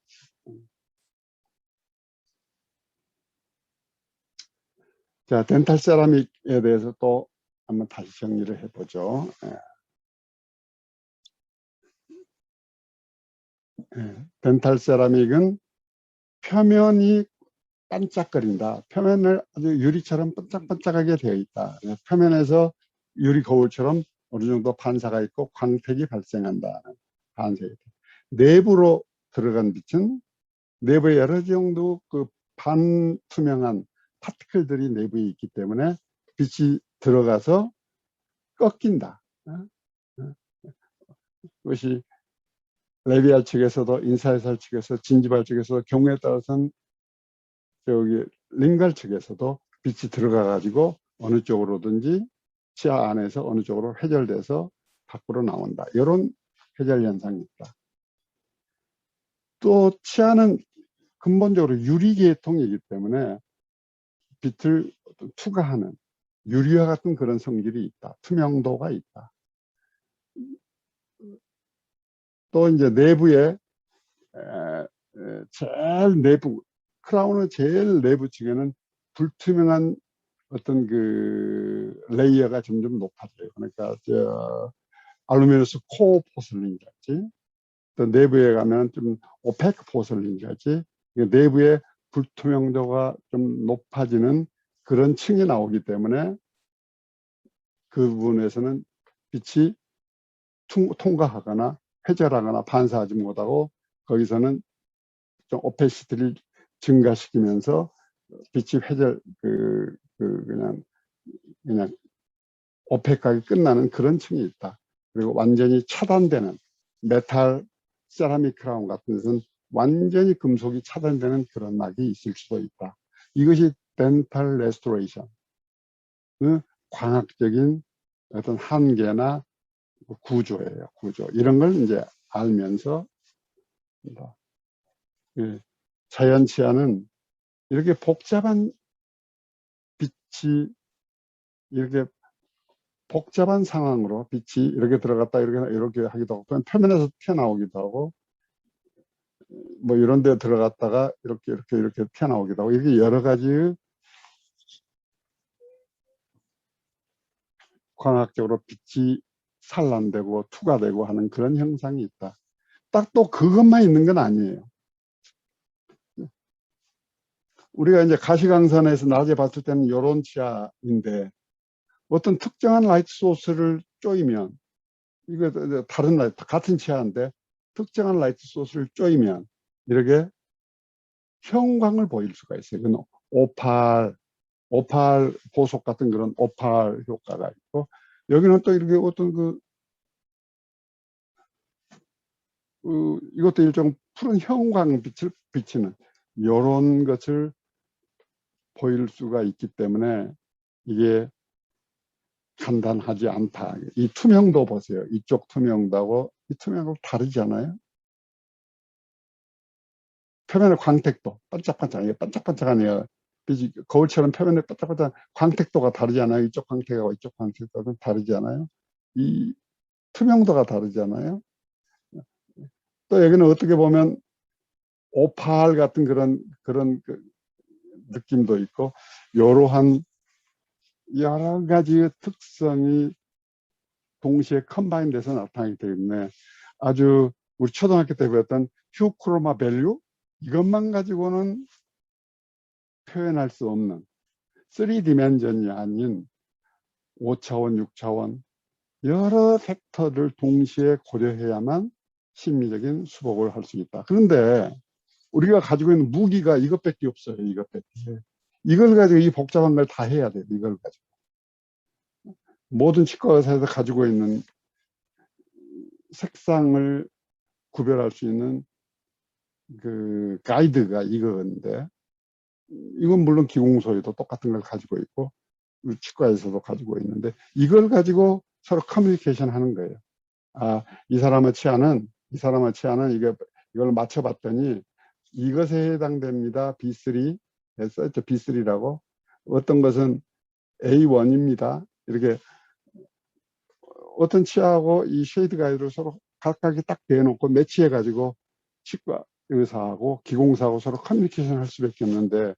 자, 덴탈 세라믹에 대해서 또 한번 다시 정리를 해보죠. 덴탈 세라믹은 표면이 반짝거린다. 표면을 아주 유리처럼 반짝반짝하게 되어 있다. 표면에서 유리 거울처럼 어느 정도 반사가 있고 광택이 발생한다. 반색이. 내부로 들어간 빛은 내부에 여러 정도 그 반투명한 파티클들이 내부에 있기 때문에 빛이 들어가서 꺾인다. 그것이 레비알 측에서도 인사이살 측에서 진지발 측에서 경우에 따라서는 저기 링갈 측에서도 빛이 들어가 가지고 어느 쪽으로든지 치아 안에서 어느 쪽으로 회절돼서 밖으로 나온다. 이런 회절 현상이 있다. 또 치아는 근본적으로 유리계통이기 때문에 빛을 투과하는 유리와 같은 그런 성질이 있다. 투명도가 있다. 또 이제 내부에 제일 내부 크라운의 제일 내부 측에는 불투명한 어떤 그 레이어가 점점 높아져요. 그러니까 알루미늄스 코어 포슬린 같이, 또 내부에 가면 좀 오페크 포슬린 같이 내부에 불투명도가 좀 높아지는 그런 층이 나오기 때문에 그 부분에서는 빛이 통과하거나 회절하거나 반사하지 못하고 거기서는 좀 오페시티를 증가시키면서 빛이 회절 그냥 오페크하게 끝나는 그런 층이 있다. 그리고 완전히 차단되는 메탈 세라믹 크라운 같은 것은 완전히 금속이 차단되는 그런 막이 있을 수도 있다. 이것이 덴탈 레스토레이션, 광학적인 어떤 한계나 구조예요. 구조. 이런 걸 이제 알면서 자연 치아는 이렇게 복잡한 빛이 이렇게 복잡한 상황으로 빛이 이렇게 들어갔다 이렇게 하기도 하고 표면에서 튀어나오기도 하고 뭐 이런 데 들어갔다가 이렇게 튀어나오기도 하고 이렇게 여러 가지 광학적으로 빛이 산란되고 투과되고 하는 그런 현상이 있다. 딱 또 그것만 있는 건 아니에요. 우리가 이제 가시광선에서 낮에 봤을 때는 이런 치아인데 어떤 특정한 라이트 소스를 쪼이면 이거 다른 라이트 같은 치아인데 특정한 라이트 소스를 쪼이면 이렇게 형광을 보일 수가 있어요. 그건 오팔 보석 같은 그런 오팔 효과가 있고 여기는 또 이렇게 어떤 이것도 일종 푸른 형광빛을 비치는 이런 것을 보일 수가 있기 때문에 이게 간단하지 않다. 이 투명도 보세요. 이쪽 투명도하고 이 투명도 다르잖아요. 표면의 광택도 반짝반짝, 이게 반짝반짝하네요. 거울처럼 표면에 반짝반짝 광택도가 다르잖아요. 이쪽 광택하고 이쪽 광택도가 다르잖아요. 이 투명도가 다르잖아요. 또 여기는 어떻게 보면 오팔 같은 그런 그 느낌도 있고, 이러한 여러 가지의 특성이 동시에 컴바인 돼서 나타나기 때문에 아주 우리 초등학교 때 배웠던 휴크로마 밸류, 이것만 가지고는 표현할 수 없는 3디멘전이 아닌 5차원, 6차원 여러 팩터를 동시에 고려해야만 심미적인 수복을 할 수 있다. 그런데 우리가 가지고 있는 무기가 이것밖에 없어요. 이것밖에. 이걸 가지고 이 복잡한 걸 다 해야 돼요. 이걸 가지고. 모든 치과 의사에서 가지고 있는 색상을 구별할 수 있는 그 가이드가 이건데, 이건 물론 기공소에도 똑같은 걸 가지고 있고 치과에서도 가지고 있는데, 이걸 가지고 서로 커뮤니케이션 하는 거예요. 아, 이 사람의 치아는 이걸 맞춰봤더니 이것에 해당됩니다. B3 써있죠. B3라고. 어떤 것은 A1입니다. 이렇게 어떤 치아하고 이 쉐이드 가이드를 서로 각각이 딱 대놓고 매치해 가지고 치과 의사하고 기공사하고 서로 커뮤니케이션 할 수밖에 없는데,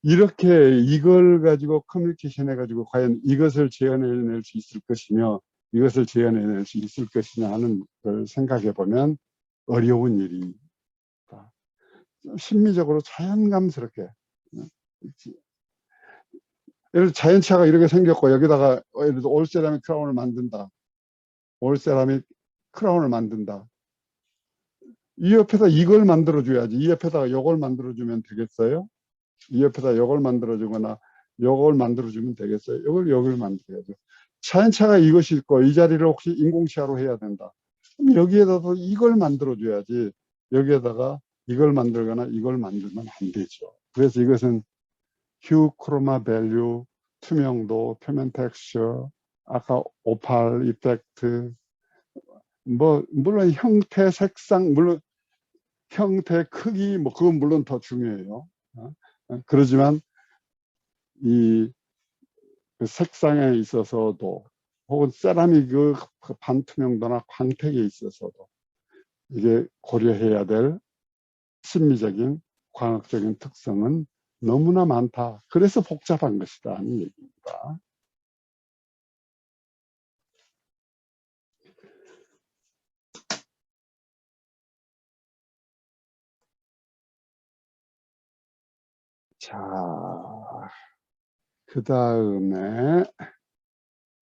이렇게 이걸 가지고 커뮤니케이션 해가지고 과연 이것을 재현해낼 수 있을 것이며 이것을 재현해낼 수 있을 것이냐 하는 걸 생각해 보면 어려운 일입니다. 심미적으로 자연감스럽게, 예를 들어 자연치아가 이렇게 생겼고 여기다가 예를 들어 올세라믹 크라운을 만든다. 올세라믹 크라운을 만든다. 이 옆에다 이걸 만들어줘야지. 이 옆에다가 이걸 만들어주면 되겠어요? 이 옆에다 이걸 만들어주거나 이걸 만들어주면 되겠어요? 이걸 여기를 만들어야죠. 자연차가 이것이 있고 이 자리를 혹시 인공치아로 해야 된다. 그럼 여기에다도 이걸 만들어줘야지 여기에다가 이걸 만들거나 이걸 만들면 안 되죠. 그래서 이것은 휴, 크로마 밸류, 투명도, 표면 텍스처, 아까 오팔 이펙트, 뭐 물론 형태, 색상, 물론 형태, 크기, 뭐 그건 물론 더 중요해요. 그러지만 이 색상에 있어서도 혹은 세라믹 그 반투명도나 광택에 있어서도 이게 고려해야 될 심미적인 과학적인 특성은 너무나 많다. 그래서 복잡한 것이다 하는 얘기입니다. 자, 그 다음에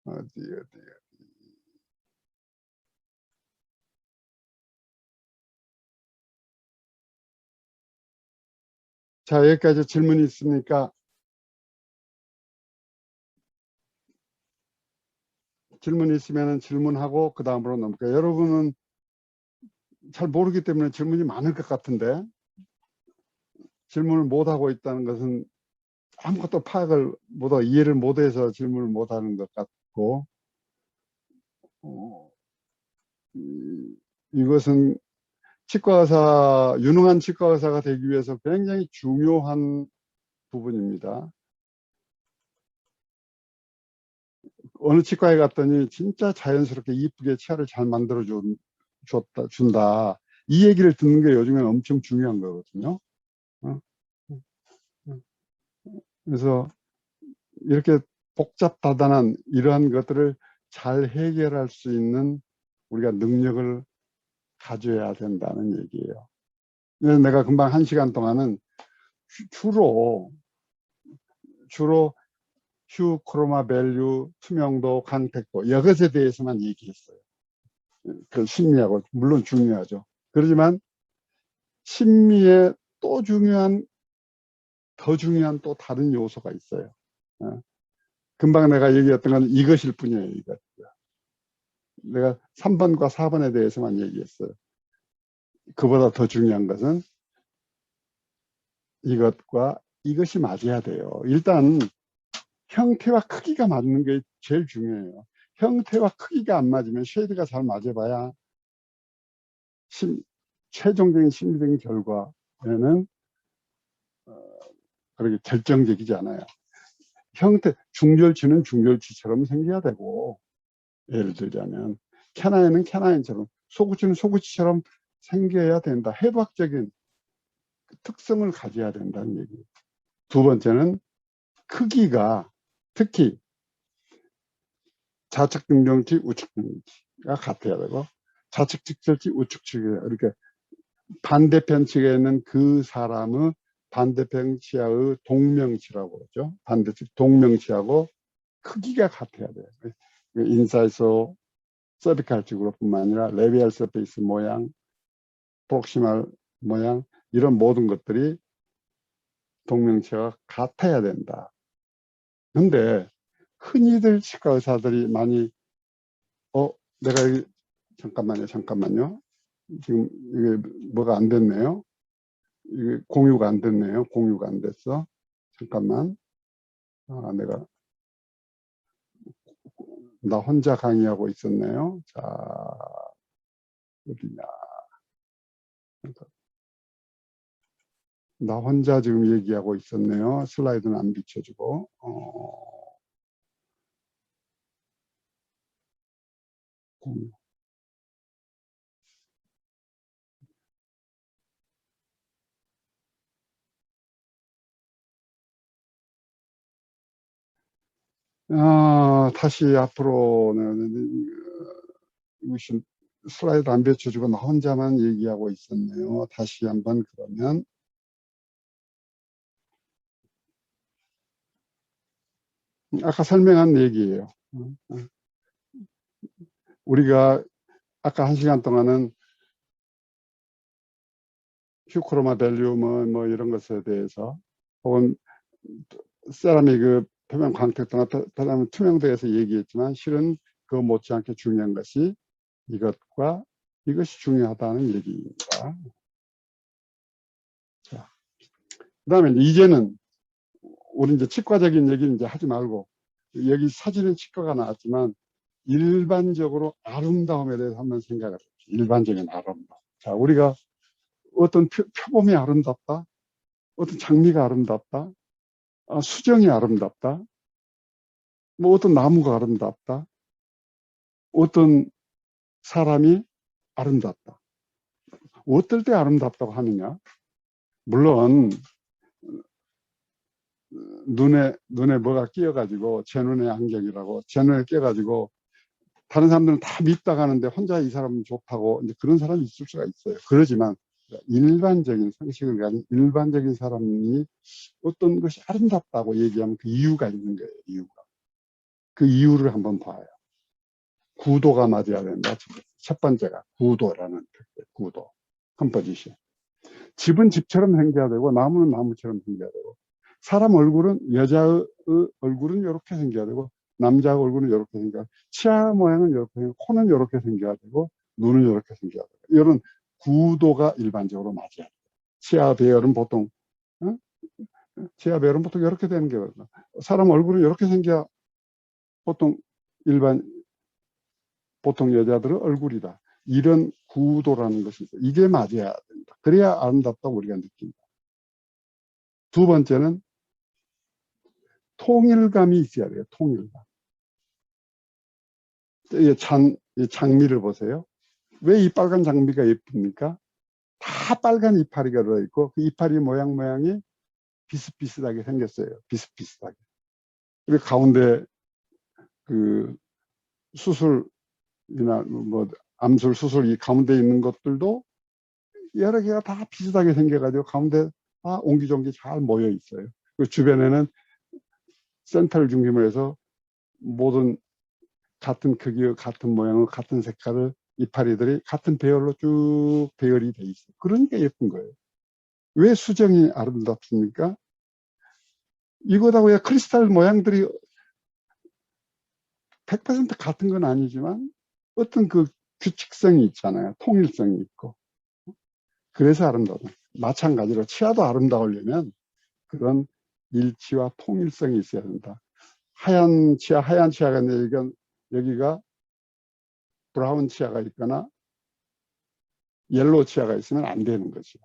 어디 자, 여기까지 질문이 있습니까? 질문이 있으면 질문하고 그 다음으로 넘을게요. 여러분은 잘 모르기 때문에 질문이 많을 것 같은데, 질문을 못하고 있다는 것은 아무것도 파악을 못하고 이해를 못해서 질문을 못하는 것 같고, 이것은 치과의사, 유능한 치과의사가 되기 위해서 굉장히 중요한 부분입니다. 어느 치과에 갔더니 진짜 자연스럽게 이쁘게 치아를 잘 만들어 준다. 이 얘기를 듣는 게 요즘엔 엄청 중요한 거거든요. 그래서 이렇게 복잡다단한 이러한 것들을 잘 해결할 수 있는 우리가 능력을 가져야 된다는 얘기예요. 그래서 내가 금방 1시간 동안은 주로 휴, 크로마 밸류, 투명도, 광택도 이것에 대해서만 얘기했어요. 그 심미하고 물론 중요하죠. 그렇지만 심미에 또 더 중요한 또 다른 요소가 있어요. 금방 내가 얘기했던 건 이것일 뿐이에요. 이것. 내가 3번과 4번에 대해서만 얘기했어요. 그보다 더 중요한 것은 이것과 이것이 맞아야 돼요. 일단 형태와 크기가 맞는 게 제일 중요해요. 형태와 크기가 안 맞으면 쉐이드가 잘 맞아봐야 최종적인 심리적인 결과에는 그렇게 결정적이지 않아요. 형태, 중절치는 중절치처럼 생겨야 되고, 예를 들자면 캐나인은 캐나인처럼, 소구치는 소구치처럼 생겨야 된다. 해부학적인 특성을 가져야 된다는 얘기예요. 두 번째는 크기가, 특히 좌측 등정치, 우측 등정치가 같아야 되고, 좌측 측절치, 우측 측절치, 이렇게 반대편 측에 있는 그 사람의 반대편 치하의 동명치라고 그러죠. 반대측 동명치하고 크기가 같아야 돼요. 인사이소 서비칼 측으로뿐만 아니라 레비알 서페이스 모양, 프록시말 모양, 이런 모든 것들이 동명치와 같아야 된다. 근데 흔히들 치과 의사들이 많이 내가 여기 잠깐만요. 지금 이게 뭐가 안 됐네요. 이게 공유가 안 됐네요. 공유가 안 됐어. 잠깐만. 내가 나 혼자 강의하고 있었네요. 자, 어디냐. 나 혼자 지금 얘기하고 있었네요. 슬라이드는 안 비춰주고. 공유. 다시 앞으로는 슬라이드 안 비춰주고 나 혼자만 얘기하고 있었네요. 다시 한번 그러면 아까 설명한 얘기예요. 우리가 아까 1시간 동안은 휴크로마 밸류 뭐 이런 것에 대해서 혹은 세라믹 그 표면 광택도나 투명도에서 얘기했지만 실은 그 못지않게 중요한 것이 이것과 이것이 중요하다는 얘기입니다. 자, 그다음에 이제는 우리 이제 치과적인 얘기는 이제 하지 말고 여기 사진은 치과가 나왔지만 일반적으로 아름다움에 대해서 한번 생각을 해보죠. 일반적인 아름다움. 자, 우리가 어떤 표범이 아름답다, 어떤 장미가 아름답다, 수정이 아름답다, 뭐 어떤 나무가 아름답다, 어떤 사람이 아름답다. 어떨 때 아름답다고 하느냐? 물론 눈에 뭐가 끼어가지고 제 눈에 안경이라고 제 눈에 끼어가지고 다른 사람들은 다 밉다 하는데 혼자 이 사람은 좋다고 이제 그런 사람이 있을 수가 있어요. 그러지만 일반적인 상식을 가진 일반적인 사람이 어떤 것이 아름답다고 얘기하면 그 이유가 있는 거예요. 이유가. 그 이유를 한번 봐요. 구도가 맞아야 된다. 첫 번째가 구도라는 뜻이에요. 구도. 컴포지션. 집은 집처럼 생겨야 되고 나무는 나무처럼 생겨야 되고 사람 얼굴은 여자의 얼굴은 이렇게 생겨야 되고 남자 얼굴은 이렇게 생겨야 되고 치아 모양은 이렇게 생겨야 되고 코는 이렇게 생겨야 되고 눈은 이렇게 생겨야 되고 이런 구도가 일반적으로 맞아야 돼요. 치아 배열은 보통 치아 배열은 보통 이렇게 되는 게 사람 얼굴은 이렇게 생겨야 보통 보통 여자들의 얼굴이다. 이런 구도라는 것이 있어요. 이게 맞아야 된다. 그래야 아름답다고 우리가 느낀다. 두 번째는 통일감이 있어야 돼요. 통일감. 이 장미를 보세요. 왜 이 빨간 장미가 예쁩니까? 다 빨간 이파리가 들어있고 그 이파리 모양이 비슷비슷하게 생겼어요. 비슷비슷하게. 그리고 가운데 그 수술이나 뭐 암술 수술 이 가운데 있는 것들도 여러 개가 다 비슷하게 생겨가지고 가운데 다 옹기종기 잘 모여 있어요. 그 주변에는 센터를 중심으로 해서 모든 같은 크기의 같은 모양의 같은 색깔의 이파리들이 같은 배열로 쭉 배열이 돼 있어요. 그러니까 예쁜 거예요. 왜 수정이 아름답습니까? 이거다 왜 크리스탈 모양들이 100% 같은 건 아니지만 어떤 그 규칙성이 있잖아요. 통일성이 있고. 그래서 아름다워. 마찬가지로 치아도 아름다우려면 그런 일치와 통일성이 있어야 된다. 하얀 치아가 있는데 여기가 브라운 치아가 있거나 옐로우 치아가 있으면 안 되는 거죠.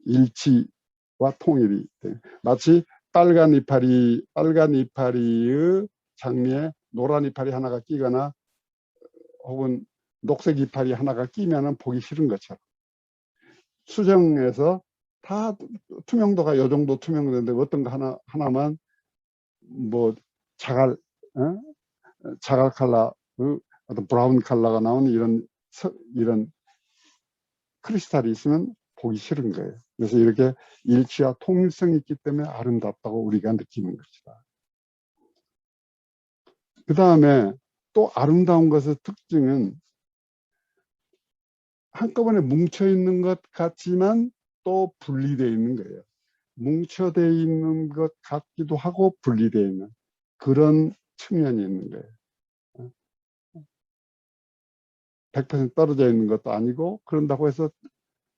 일치와 통일이 돼요. 마치 빨간 이파리의 장미에 노란 이파리 하나가 끼거나 혹은 녹색 이파리 하나가 끼면은 보기 싫은 것처럼 수정에서 다 투명도가 요 정도 투명도인데 어떤 거 하나만 뭐 자갈 컬러 어떤 브라운 컬러가 나오는 이런 크리스탈이 있으면 보기 싫은 거예요. 그래서 이렇게 일치와 통일성이 있기 때문에 아름답다고 우리가 느끼는 것이다. 그 다음에 또 아름다운 것의 특징은 한꺼번에 뭉쳐 있는 것 같지만 또 분리되어 있는 거예요. 뭉쳐져 있는 것 같기도 하고 분리되어 있는 그런 측면이 있는 거예요. 100% 떨어져 있는 것도 아니고 그런다고 해서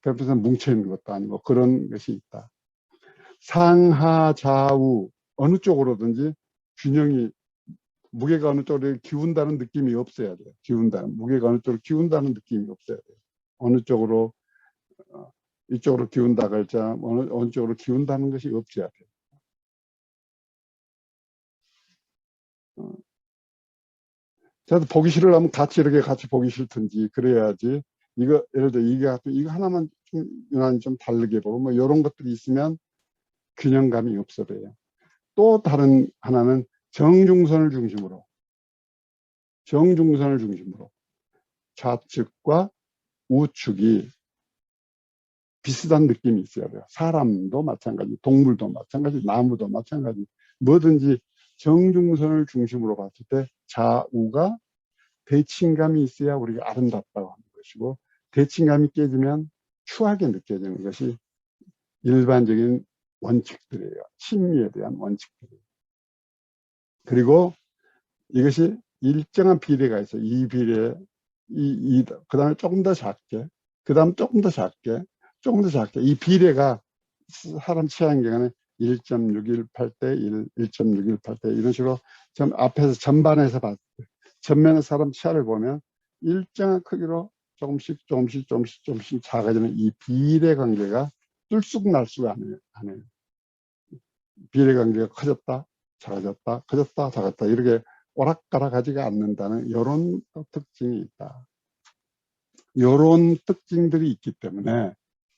100% 뭉쳐 있는 것도 아니고 그런 것이 있다. 상하 좌우 어느 쪽으로든지 균형이 무게가 어느 쪽으로 기운다는 느낌이 없어야 돼요. 무게가 어느 쪽으로 기운다는 느낌이 없어야 돼요. 어느 쪽으로 이쪽으로 기운다 할자 어느 쪽으로 기운다는 것이 없어야 돼요. 저도 보기 싫으려면 이렇게 같이 보기 싫든지 그래야지. 예를 들어 이거 하나만 좀 유난히 좀 다르게 보고 뭐 이런 것들이 있으면 균형감이 없어져요. 또 다른 하나는 정중선을 중심으로 좌측과 우측이 비슷한 느낌이 있어야 돼요. 사람도 마찬가지, 동물도 마찬가지, 나무도 마찬가지. 뭐든지 정중선을 중심으로 봤을 때 좌우가 대칭감이 있어야 우리가 아름답다고 하는 것이고, 대칭감이 깨지면 추하게 느껴지는 것이 일반적인 원칙들이에요. 심리에 대한 원칙들이에요. 그리고 이것이 일정한 비례가 있어요. 이 비례, 그 다음에 조금 더 작게, 그 다음 조금 더 작게, 조금 더 작게. 이 비례가 사람 취향 경우는 1.618대 1, 1.618대 이런 식으로 앞에서 전반에서 봤을 때, 전면의 사람 치아를 보면 일정한 크기로 조금씩 작아지는 이 비례 관계가 뚫쑥날쑥 안 해요. 비례 관계가 커졌다, 작아졌다, 커졌다, 작았다 이렇게 오락가락하지가 않는다는 이런 특징이 있다. 이런 특징들이 있기 때문에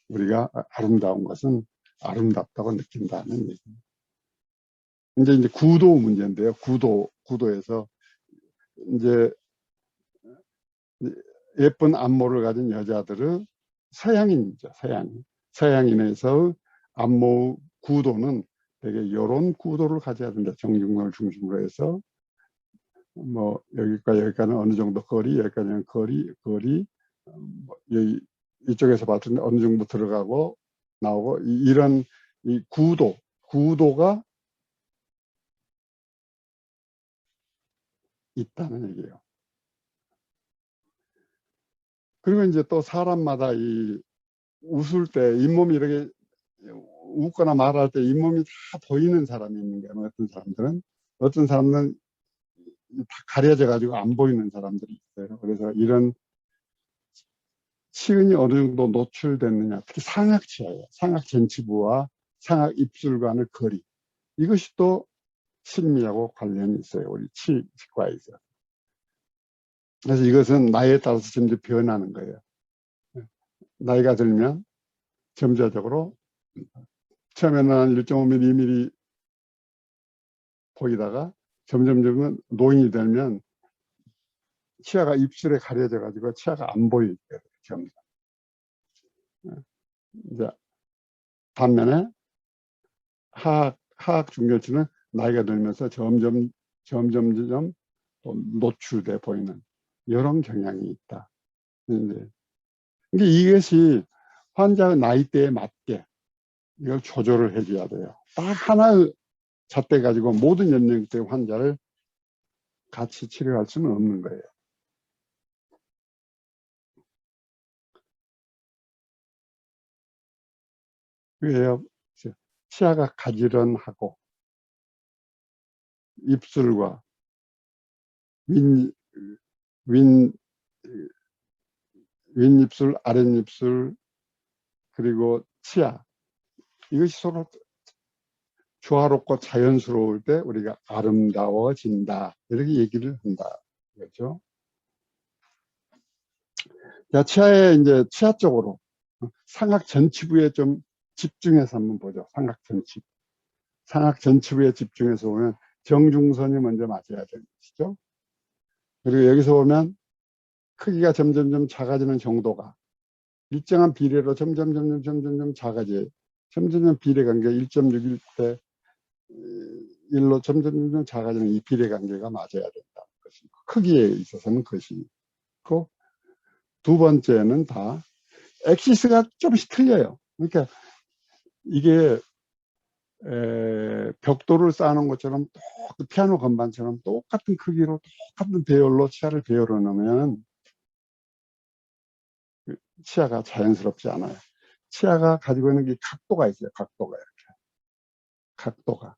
우리가 아름다운 것은 아름답다고 느낀다는 얘기입니다. 이제 구도 문제인데요. 구도에서 이제 예쁜 안모를 가진 여자들은 서양인이죠. 서양인에서 안모 구도는 되게 이런 구도를 가져야 된다. 정중앙을 중심으로 해서 뭐 여기까지는 어느 정도 거리, 여기까지는 거리, 여기 이쪽에서 봤을 때 어느 정도 들어가고 나오고 이런 이 구도가 있다는 얘기예요. 그리고 이제 또 사람마다 이 웃을 때 잇몸이 이렇게 웃거나 말할 때 잇몸이 다 보이는 사람이 있는 거예요. 어떤 사람은 다 가려져 가지고 안 보이는 사람들이 있어요. 그래서 이런 치은이 어느 정도 노출됐느냐, 특히 상악치아예요. 상악 전치부와 상악 입술 간의 거리. 이것이 또 심리하고 관련이 있어요. 우리 치과에서. 그래서 이것은 나이에 따라서 점점 변하는 거예요. 나이가 들면 점차적으로 처음에는 한 1.5mm, 2mm 보이다가 점점은 노인이 되면 치아가 입술에 가려져 가지고 치아가 안 보이게 돼요. 점점. 이제 반면에 하악 중결치는 나이가 들면서 점점 노출돼 보이는 이런 경향이 있다. 근데 이것이 환자의 나이대에 맞게 이걸 조절을 해줘야 돼요. 딱 하나의 잣대 가지고 모든 연령대 환자를 같이 치료할 수는 없는 거예요. 왜요? 치아가 가지런하고 입술과 윗, 윗, 윗입술, 아랫입술, 그리고 치아. 이것이 서로 조화롭고 자연스러울 때 우리가 아름다워진다. 이렇게 얘기를 한다. 그렇죠? 자, 이제 치아 쪽으로 상악 전치부에 좀 집중해서 한번 보죠. 상악 전치부. 상악 전치부에 집중해서 보면 정중선이 먼저 맞아야 되는 것이죠. 그리고 여기서 보면 크기가 점점점 작아지는 정도가 일정한 비례로 점점점 작아져요. 점점점 비례 관계가 1.61 대 1로 점점점 작아지는 이 비례 관계가 맞아야 된다는 것이고, 크기에 있어서는 그것이 있고, 두 번째는 다 엑시스가 조금씩 틀려요. 그러니까 이게 벽돌을 쌓아놓은 것처럼 피아노 건반처럼 똑같은 크기로 똑같은 배열로 치아를 배열해 놓으면 치아가 자연스럽지 않아요. 치아가 가지고 있는 게 각도가 있어요. 각도가 이렇게. 각도가.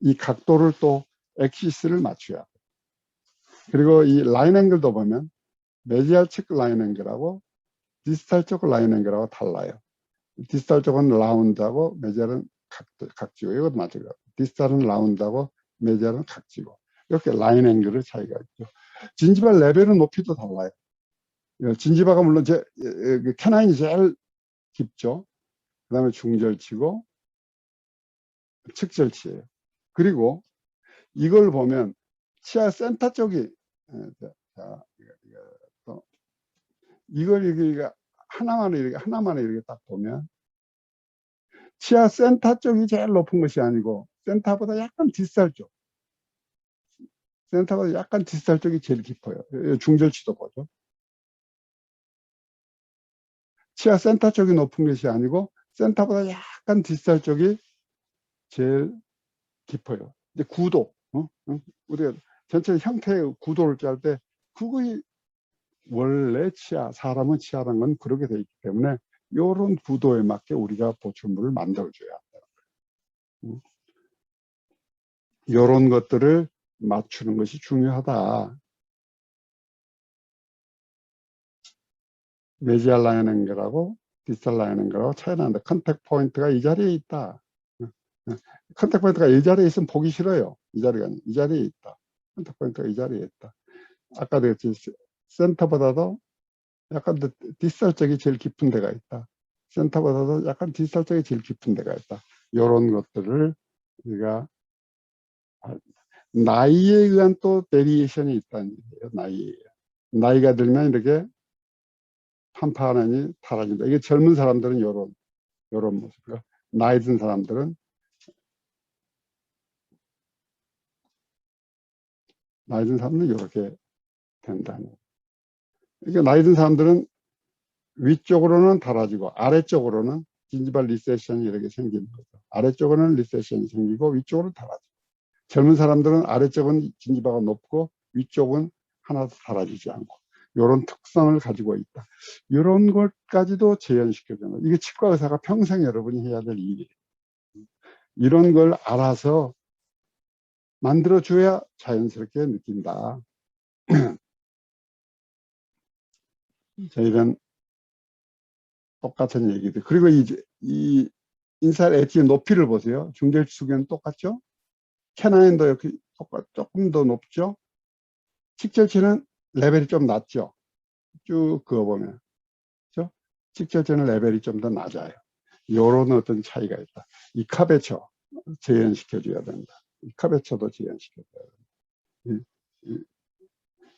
이 각도를 또 엑시스를 맞춰야 돼요. 그리고 이 라인 앵글도 보면 메디알 측 라인 앵글하고 디스탈 쪽 라인 앵글하고 달라요. 디스탈 쪽은 라운드하고 메디알은 각지고, 이것도 마찬가지고 디스탈은 라운드하고 메디알은 각지고, 이렇게 라인 앵글의 차이가 있죠. 진지바 레벨은 높이도 달라요. 진지바가 물론 캐나인이 제일 깊죠. 그 다음에 중절치고 측절치예요. 그리고 이걸 보면 치아 센터 쪽이 이걸 이렇게 하나만에 이렇게 딱 보면 치아 센터 쪽이 제일 높은 것이 아니고 센터보다 약간 뒷살 쪽, 센터보다 약간 뒷살 쪽이 제일 깊어요. 중절치도 보죠. 치아 센터 쪽이 높은 것이 아니고 센터보다 약간 뒷살 쪽이 제일 깊어요. 이제 구도, 우리가 전체 형태의 구도를 짤 때 그거이 원래 사람은 치아라는 건 그렇게 돼 있기 때문에 이런 구도에 맞게 우리가 보충물을 만들어줘야 한다. 이런 것들을 맞추는 것이 중요하다. 메지알 라인 앵글하고 디스탈 라인 앵글하고 차이 나는데 컨택 포인트가 이 자리에 있다. 컨택 포인트가 이 자리에 있으면 보기 싫어요. 이 자리에 있다. 컨택 포인트가 이 자리에 있다. 아까도 했지, 센터보다도 약간 디스탈 쪽이 제일 깊은 데가 있다. 센터보다도 약간 디스탈 쪽이 제일 깊은 데가 있다. 이런 것들을 우리가 나이에 의한 또 베리에이션이 있다는 얘기예요. 나이가 들면 이렇게 판판하니 달아진다. 이게 젊은 사람들은 요런 모습이고, 나이 든 사람들은 이렇게 된다는. 그러니까 나이 든 사람들은 위쪽으로는 달아지고 아래쪽으로는 진지발 리세션이 이렇게 생기는 거죠. 아래쪽으로는 리세션이 생기고 위쪽으로는 달아지고, 젊은 사람들은 아래쪽은 진지바가 높고 위쪽은 하나도 달아지지 않고, 이런 특성을 가지고 있다. 이런 것까지도 재현시켜주는, 이게 치과 의사가 평생 여러분이 해야 될 일이에요. 이런 걸 알아서 만들어줘야 자연스럽게 느낀다. 저희는 똑같은 얘기들. 그리고 이 인살 엣지의 높이를 보세요. 중절축에는 똑같죠? 캐나인도 이렇게 조금 더 높죠? 직절치는 레벨이 좀 낮죠? 쭉 그어보면. 그렇죠? 직절치는 레벨이 좀 더 낮아요. 요런 어떤 차이가 있다. 이 카베처 재현시켜줘야 된다. 이 카베처도 재현시켜줘야 된다.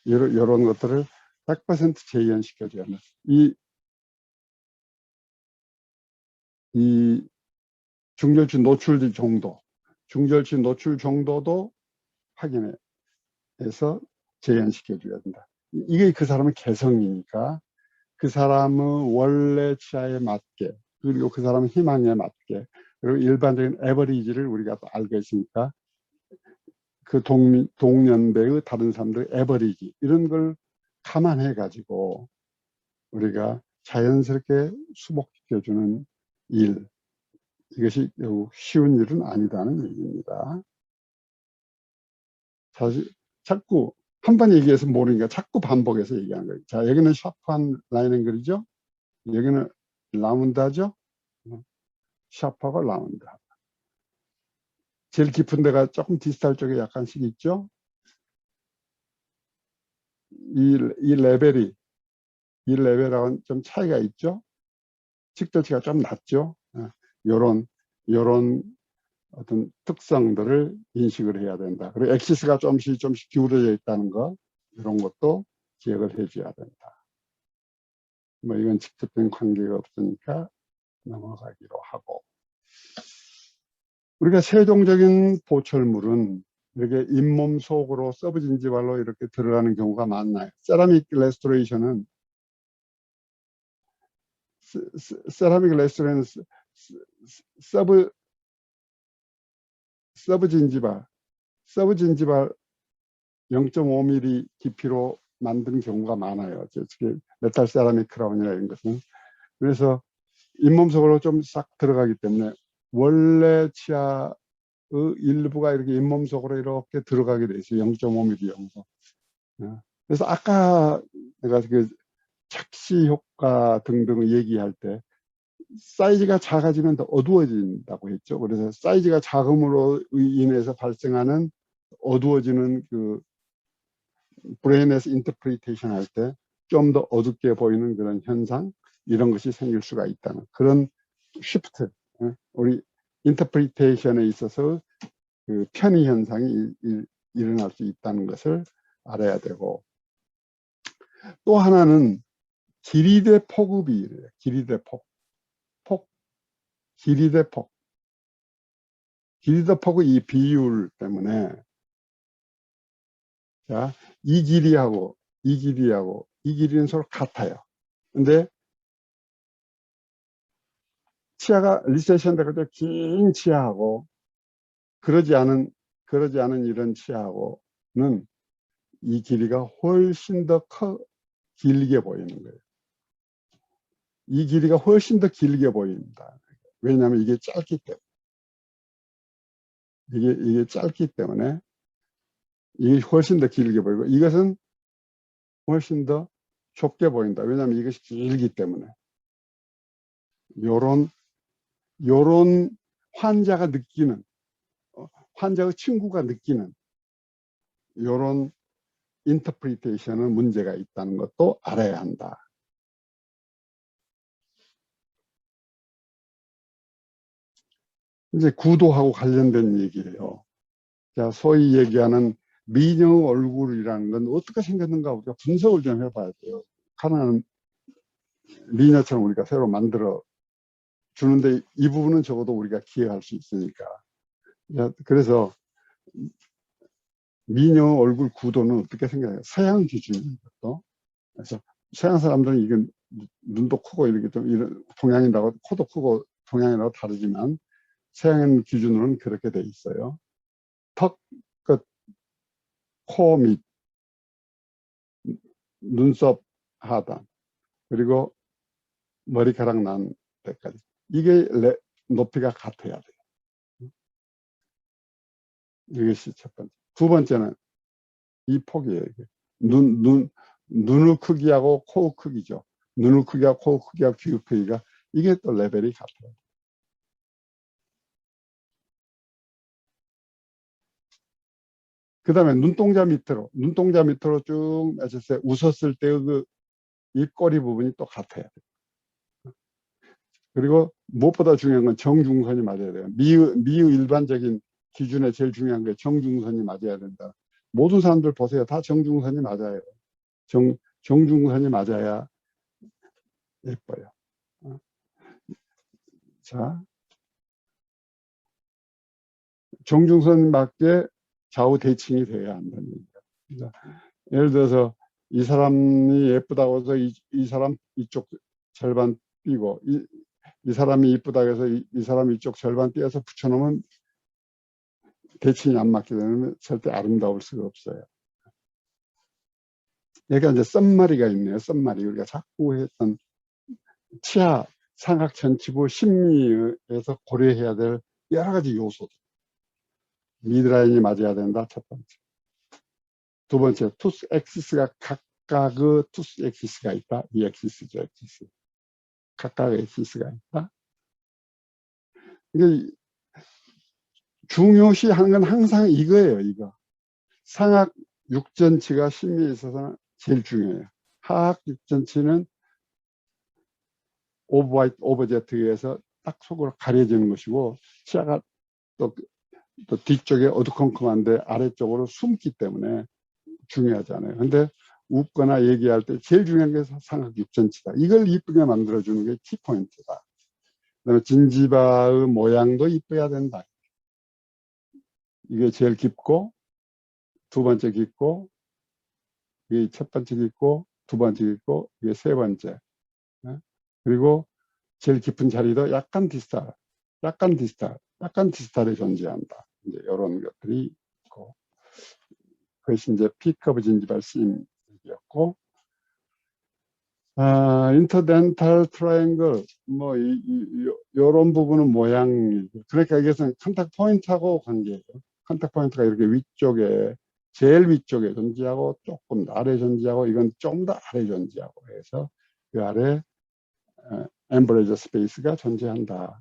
이런 것들을 100% 재현시켜줘야 된다. 이 중절치 노출 정도, 중절치 노출 정도도 확인해서 재현시켜줘야 된다. 이게 그 사람의 개성이니까 그 사람의 원래 치아에 맞게, 그리고 그 사람의 희망에 맞게, 그리고 일반적인 에버리지를 우리가 또 알고 있으니까 그 동년배의 다른 사람들의 에버리지, 이런 걸 감안해 가지고 우리가 자연스럽게 수복시켜주는 일, 이것이 쉬운 일은 아니다는 얘기입니다. 자꾸 한 번 얘기해서 모르니까 자꾸 반복해서 얘기하는 거예요. 자, 여기는 샤프한 라인 앵글이죠. 여기는 라운드하죠. 샤프하고 라운드. 제일 깊은 데가 조금 디스탈 쪽에 약간씩 있죠. 이 레벨하고는 좀 차이가 있죠. 직결치가 좀 낮죠. 요런 어떤 특성들을 인식을 해야 된다. 그리고 엑시스가 좀씩 기울어져 있다는 거, 이런 것도 기억을 해줘야 된다. 뭐 이건 직접적인 관계가 없으니까 넘어가기로 하고. 우리가 세종적인 보철물은 이렇게 잇몸 속으로 서브진지발로 이렇게 들어가는 경우가 많나요? 세라믹 레스토레이션은 서브진지발 0.5mm 깊이로 만든 경우가 많아요. 특히 메탈 세라믹 크라운이나 이런 것은. 그래서 잇몸 속으로 좀 싹 들어가기 때문에 원래 치아의 일부가 이렇게 잇몸 속으로 이렇게 들어가게 돼 있어요. 0.5mm 정도. 그래서 아까 내가 그 착시 효과 등등을 얘기할 때 사이즈가 작아지면 더 어두워진다고 했죠. 그래서 사이즈가 작음으로 인해서 발생하는 어두워지는 그 브레인에서 인터프리테이션 할 때 좀 더 어둡게 보이는 그런 현상, 이런 것이 생길 수가 있다는 그런 시프트, 우리 인터프리테이션에 있어서 그 편의 현상이 일어날 수 있다는 것을 알아야 되고, 또 하나는 길이 대 폭의 비율이에요. 길이 대 폭. 길이 대 폭. 길이 대 폭의 이 비율 때문에, 자, 이 길이하고 이 길이는 서로 같아요. 근데 치아가 리세션 되고 긴 치아하고 그러지 않은 이런 치아하고는 이 길이가 훨씬 더 길게 보이는 거예요. 이 길이가 훨씬 더 길게 보인다. 왜냐하면 이게 짧기 때문에. 이게 짧기 때문에 이게 훨씬 더 길게 보이고, 이것은 훨씬 더 좁게 보인다. 왜냐하면 이것이 길기 때문에. 요런 환자가 느끼는, 환자의 친구가 느끼는 요런 인터프리테이션은 문제가 있다는 것도 알아야 한다. 이제 구도하고 관련된 얘기예요. 자, 소위 얘기하는 미녀 얼굴이라는 건 어떻게 생겼는가 우리가 분석을 좀 해봐야 돼요. 하나는 미녀처럼 우리가 새로 만들어 주는데 이 부분은 적어도 우리가 기억할 수 있으니까. 자, 그래서 미녀 얼굴 구도는 어떻게 생겨요? 서양 기준인 것도. 그래서 서양 사람들은 이건 눈도 크고 이렇게 좀 이런 동양인하고 코도 크고 동양인하고 다르지만 서양 기준으로는 그렇게 돼 있어요. 턱 끝, 코 밑, 눈썹 하단, 그리고 머리카락 난 데까지. 이게 높이가 같아야 돼요. 이것이 첫 번째. 두 번째는 이 폭이에요. 눈의 크기하고 코 크기죠. 눈의 크기하고 코 크기하고 귀 크기가 이게 또 레벨이 같아요. 그 다음에 눈동자 밑으로 쭉 마쳤어요. 웃었을 때의 그 입꼬리 부분이 또 같아야 돼요. 그리고 무엇보다 중요한 건 정중선이 맞아야 돼요. 미의 일반적인 기준에 제일 중요한 게 정중선이 맞아야 된다. 모든 사람들 보세요. 다 정중선이 맞아요. 정중선이 맞아야 예뻐요. 자, 정중선 맞게 좌우 대칭이 돼야 한다는 얘기죠. 예를 들어서 이 사람이 예쁘다고 해서 이 사람 이쪽 절반 띄고 이 사람이 이쁘다고 해서 이 사람 이쪽 절반 띄어서 붙여놓으면 대칭이 안 맞게 되면 절대 아름다울 수가 없어요. 여기가 이제 썸마리가 있네요. 썸마리. 우리가 자꾸 했던 치아 상악 전치부 심리에서 고려해야 될 여러 가지 요소들. 미드라인이 맞아야 된다. 첫 번째. 두 번째, 투스 엑시스가 각각의 투스 엑시스가 있다. 이 엑시스죠, 엑시스. 각각의 엑시스가 있다. 이게 중요시하는 건 항상 이거예요, 이거. 상학 육전치가 심리에 있어서 제일 중요해요. 하학 육전치는 오버와이트, 오버제트에 의해서 딱 속으로 가려지는 것이고, 치아가 또 뒤쪽에 어두컴컴한데 아래쪽으로 숨기 때문에 중요하잖아요. 근데 웃거나 얘기할 때 제일 중요한 게 상학 육전치다. 이걸 이쁘게 만들어주는 게 키포인트다. 그다음에 진지바의 모양도 이뻐야 된다. 이게 제일 깊고, 두 번째 깊고, 이게 첫 번째 깊고, 두 번째 깊고, 이게 세 번째. 그리고 제일 깊은 자리도 약간 디스탈, 약간 디스탈에 존재한다. 이제 이런 것들이 있고, 그것이 이제 피커브 진지발 씬이었고, 인터덴탈 트라이앵글, 뭐, 요런 부분은 모양이, 그러니까 이것은 컨택 포인트하고 관계예요. 컨택 포인트가 이렇게 위쪽에, 제일 위쪽에 존재하고, 조금 아래 존재하고, 이건 좀 더 아래 존재하고 해서, 그 아래, 엠브레이저 스페이스가 존재한다.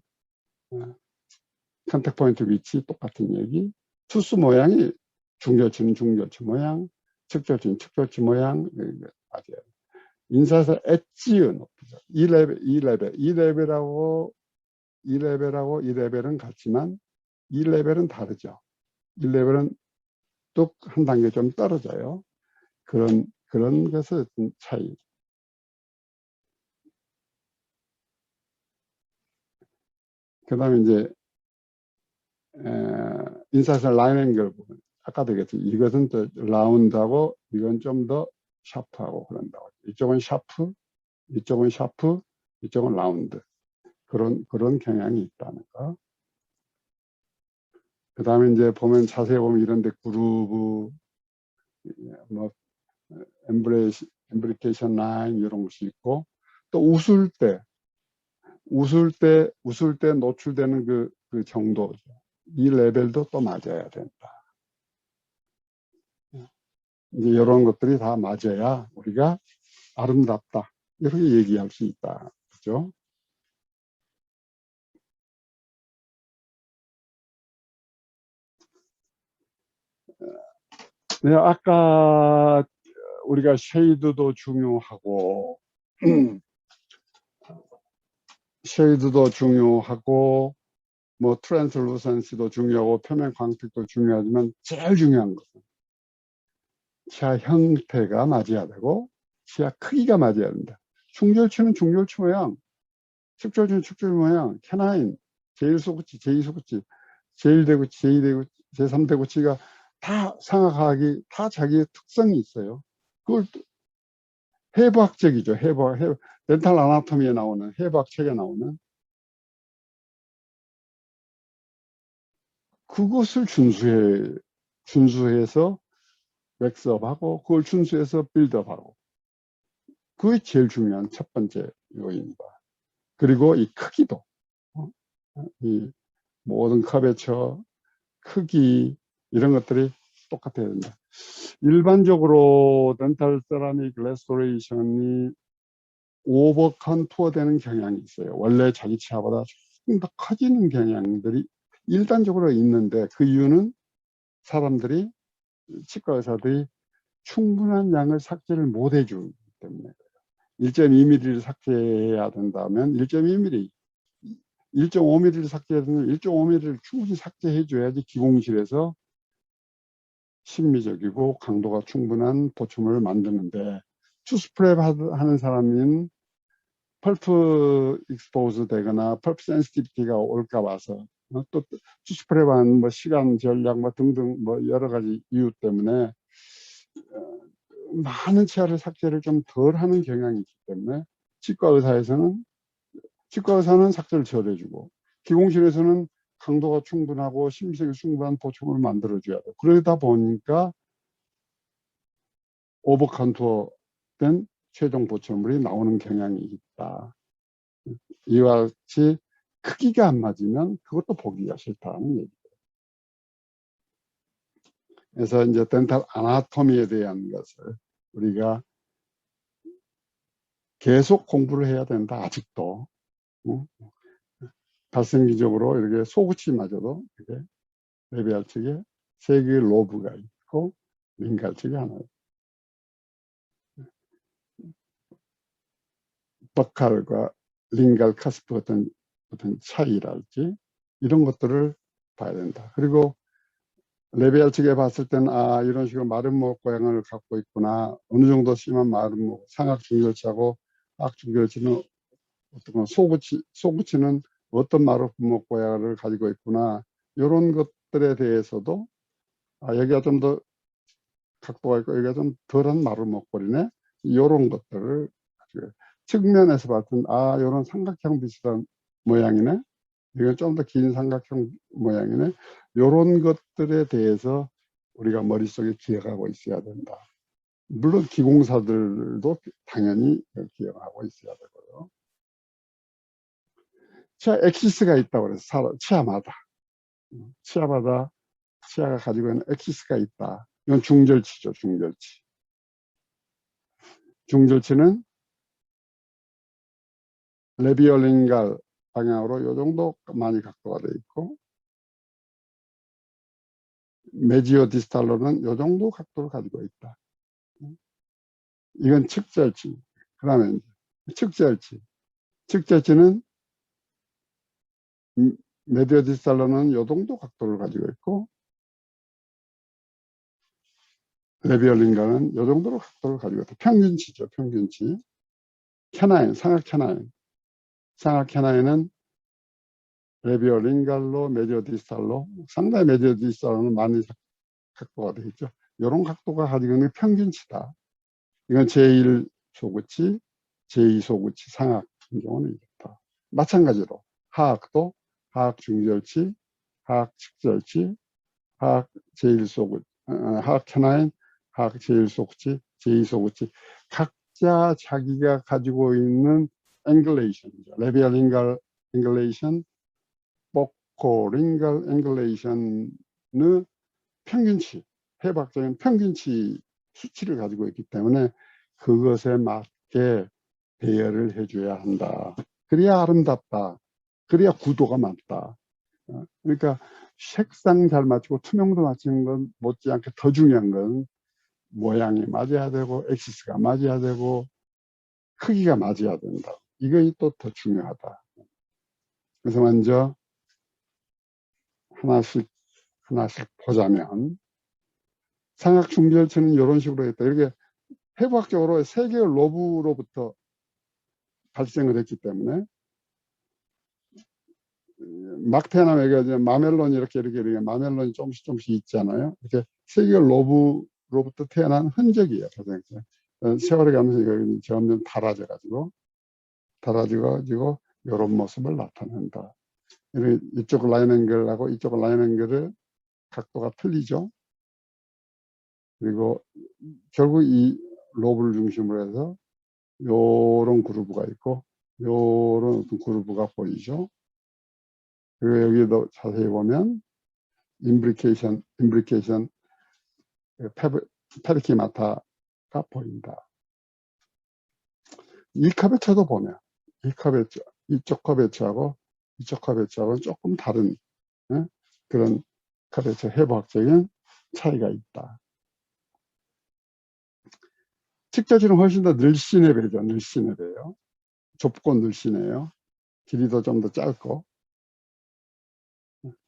컨택 포인트 위치 똑같은 얘기. 투수 모양이 중절치는 중절치 모양, 측절치는 측절치 모양, 맞아요. 인사에서 엣지의 높이죠. 이 레벨하고 이 레벨은 같지만 이 레벨은 다르죠. 이 레벨은 뚝 한 단계 좀 떨어져요. 그런 것의 차이. 그 다음에 이제 인사에서 라인 앵글 부분. 아까도 얘기했죠. 이것은 또 라운드하고 이건 좀 더 샤프하고 그런다고. 이쪽은 샤프, 이쪽은 라운드. 그런 경향이 있다는 거. 그 다음에 이제 보면 자세히 보면 이런데 그루브, 뭐, 엠브리케이션 라인 이런 것이 있고, 또 웃을 때 노출되는 그 정도죠. 이 레벨도 또 맞아야 된다. 이제 이런 것들이 다 맞아야 우리가 아름답다. 이렇게 얘기할 수 있다. 그죠? 네, 아까 우리가 쉐이드도 중요하고, 뭐 트랜슬루선시도 중요하고 표면 광택도 중요하지만 제일 중요한 것은 치아 형태가 맞아야 되고 치아 크기가 맞아야 된다. 충절치는 충절치 모양, 측절치는 측절치 모양, 캐나인, 제1소구치, 제2소구치, 제1대구치, 제2대구치, 제3대구치가 다 상하학이 다 자기의 특성이 있어요. 그걸 해부학적이죠. 덴탈 아나토미에 나오는 해부학책에 나오는 그것을 준수해서 웩스업하고 그걸 준수해서 빌드업하고 그게 제일 중요한 첫 번째 요인이다. 그리고 이 크기도 이 모든 커베처, 크기 이런 것들이 똑같아야 된다. 일반적으로 덴탈 세라믹 레스토레이션이 오버 컨투어 되는 경향이 있어요. 원래 자기 치아보다 조금 더 커지는 경향들이 일반적으로 있는데 그 이유는 사람들이 치과 의사들이 충분한 양을 삭제를 못 해주기 때문에 1.2mm를 삭제해야 된다면 1.2mm, 1.5mm를 삭제해야 되면 1.5mm를 충분히 삭제해 줘야지 기공실에서 심미적이고 강도가 충분한 보충을 만드는데 투스프랩 하는 사람은 펄프 익스포즈 되거나 펄프 센시티비티가 올까 봐서 또 투스프랩 하는 뭐 시간 전략 뭐 등등 뭐 여러 가지 이유 때문에 많은 치아를 삭제를 좀 덜 하는 경향이 있기 때문에 치과 의사는 삭제를 덜 해주고 기공실에서는 강도가 충분하고 심미적이 충분한 보충을 만들어줘야 돼. 그러다 보니까 오버컨투어 된 최종 보충물이 나오는 경향이 있다. 이와 같이 크기가 안 맞으면 그것도 보기가 싫다는 얘기예요. 그래서 이제 덴탈 아나토미에 대한 것을 우리가 계속 공부를 해야 된다. 아직도. 발생기적으로 이렇게 소구치마저도 이렇게 레비알 측에 세 개의 로브가 있고 링갈 측에 하나. 버칼과 링갈 카스프 어떤 차이랄지 이런 것들을 봐야 된다. 그리고 레비알 측에 봤을 때는 이런 식으로 마른 목 고양을 갖고 있구나. 어느 정도 심한 마른 목, 상악 중절치하고 악 중절치는 어떤 소구치는 어떤 마른 목 고양을 가지고 있구나. 이런 것들에 대해서도 여기가 좀 더 각도가 있고 여기가 좀 덜한 마른 목걸이네. 이런 것들을 측면에서 봤을 때 이런 삼각형 비슷한 모양이네. 이건 좀 더 긴 삼각형 모양이네. 이런 것들에 대해서 우리가 머릿속에 기억하고 있어야 된다. 물론 기공사들도 당연히 기억하고 있어야 되고요. 치아 엑시스가 있다고 그래서 치아마다 치아가 가지고 있는 엑시스가 있다. 이건 중절치죠. 중절치는 레비올링갈 방향으로 이 정도 많이 각도가 되어 있고 메지오 디스탈로는 이 정도 각도를 가지고 있다. 이건 측절치. 그 다음에 측절치는 메디오 디스탈로는 이 정도 각도를 가지고 있고 레비올링가는 이 정도로 각도를 가지고 있다. 평균치죠. 평균치. 상악 캐나인은 레비올링갈로 메디오 디스탈로 상당히 메디오 디스탈로는 많이 각도가 되어 있죠. 이런 각도가 가지고 있는 평균치다. 이건 제1소구치, 제2소구치 상악 같은 경우는 이렇다. 마찬가지로 하악도 하악 중절치, 하악 측절치, 하악 제1소구치, 하악 캐나인, 하악 제1소구치, 제2소구치 각자 자기가 가지고 있는 앵글레이션이죠. 레비얼 앵글레이션, 포코링갈 앵글레이션의 평균치, 해박적인 평균치 수치를 가지고 있기 때문에 그것에 맞게 배열을 해줘야 한다. 그래야 아름답다. 그래야 구도가 맞다. 그러니까 색상 잘 맞추고 투명도 맞추는 건 못지않게 더 중요한 건 모양이 맞아야 되고 엑시스가 맞아야 되고 크기가 맞아야 된다. 이것이 또 더 중요하다. 그래서 먼저 하나씩 보자면 상악 중절치는 이런 식으로 했다. 이렇게 해부학적으로 세 개의 로브로부터 발생을 했기 때문에 막 태어나면 여기가 마멜론이 이렇게 마멜론이 조금씩 있잖아요. 이렇게 세 개의 로브로부터 태어난 흔적이에요. 세월이 가면서 이거 점점 달아져가지고 이런 모습을 나타낸다. 이쪽 라인 앵글하고 이쪽 라인 앵글의 각도가 틀리죠. 그리고 결국 이 로브를 중심으로 해서 요런 그루브가 있고 요런 어떤 그루브가 보이죠. 그리고 여기도 자세히 보면 임브리케이션 페르키마타가 보인다. 이 커베처도 보면 이 커베처, 이쪽 커베처하고 이쪽 커베처하고는 조금 다른 그런 커베처 해부학적인 차이가 있다. 측절치는 훨씬 더 늘씬해 배죠. 늘씬해 배요. 좁고 늘씬해요. 길이도 좀 더 짧고.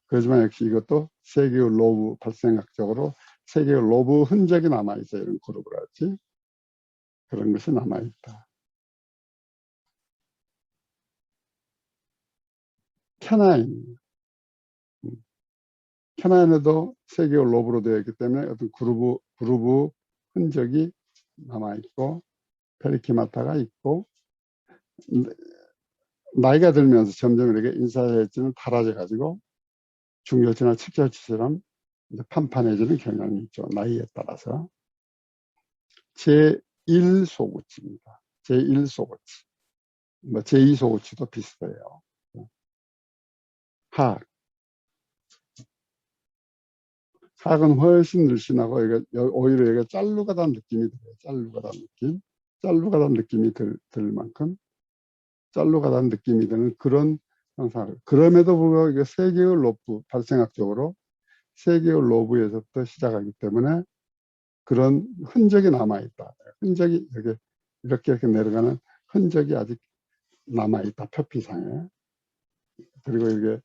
그렇지만 역시 이것도 세 개의 로브 발생학적으로 세 개의 로브 흔적이 남아있어요. 이런 그룹을 할지 그런 것이 남아있다. 캐나인에도 세 개의 로브로 되어 있기 때문에 어떤 그루브 흔적이 남아있고 페리키마타가 있고 나이가 들면서 점점 이렇게 인사혈지는 닳아져 가지고 중절치나 측절치처럼 판판해지는 경향이 있죠. 나이에 따라서. 제1소구치입니다. 제1소구치. 뭐 제2소구치도 비슷해요. 하악. 하악은 훨씬 늘씬하고 오히려 여기가 짤루가단 느낌이 들어요. 짤루가단 느낌. 짤루가단 느낌이 들 만큼 짤루가단 느낌이 드는 그런 형상을. 그럼에도 불구하고 이게 세 개의 로브, 발생학적으로 세 개의 로브에서부터 시작하기 때문에 그런 흔적이 남아있다. 흔적이 이렇게 내려가는 흔적이 아직 남아있다. 표피상에. 그리고 이게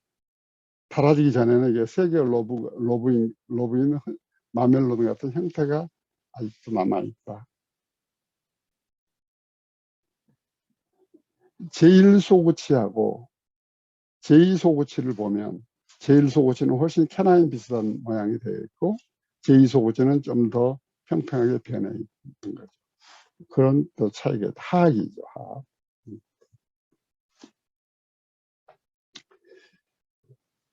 사라지기 전에는 이게 세 개의 로브인 마멜로드 같은 형태가 아직도 남아있다. 제1소구치하고 제2소구치를 보면 제1소구치는 훨씬 캐나인 비슷한 모양이 되어 있고 제2소구치는 좀 더 평평하게 변해 있는 거죠. 그런 또 차이가 하악이죠. 하악.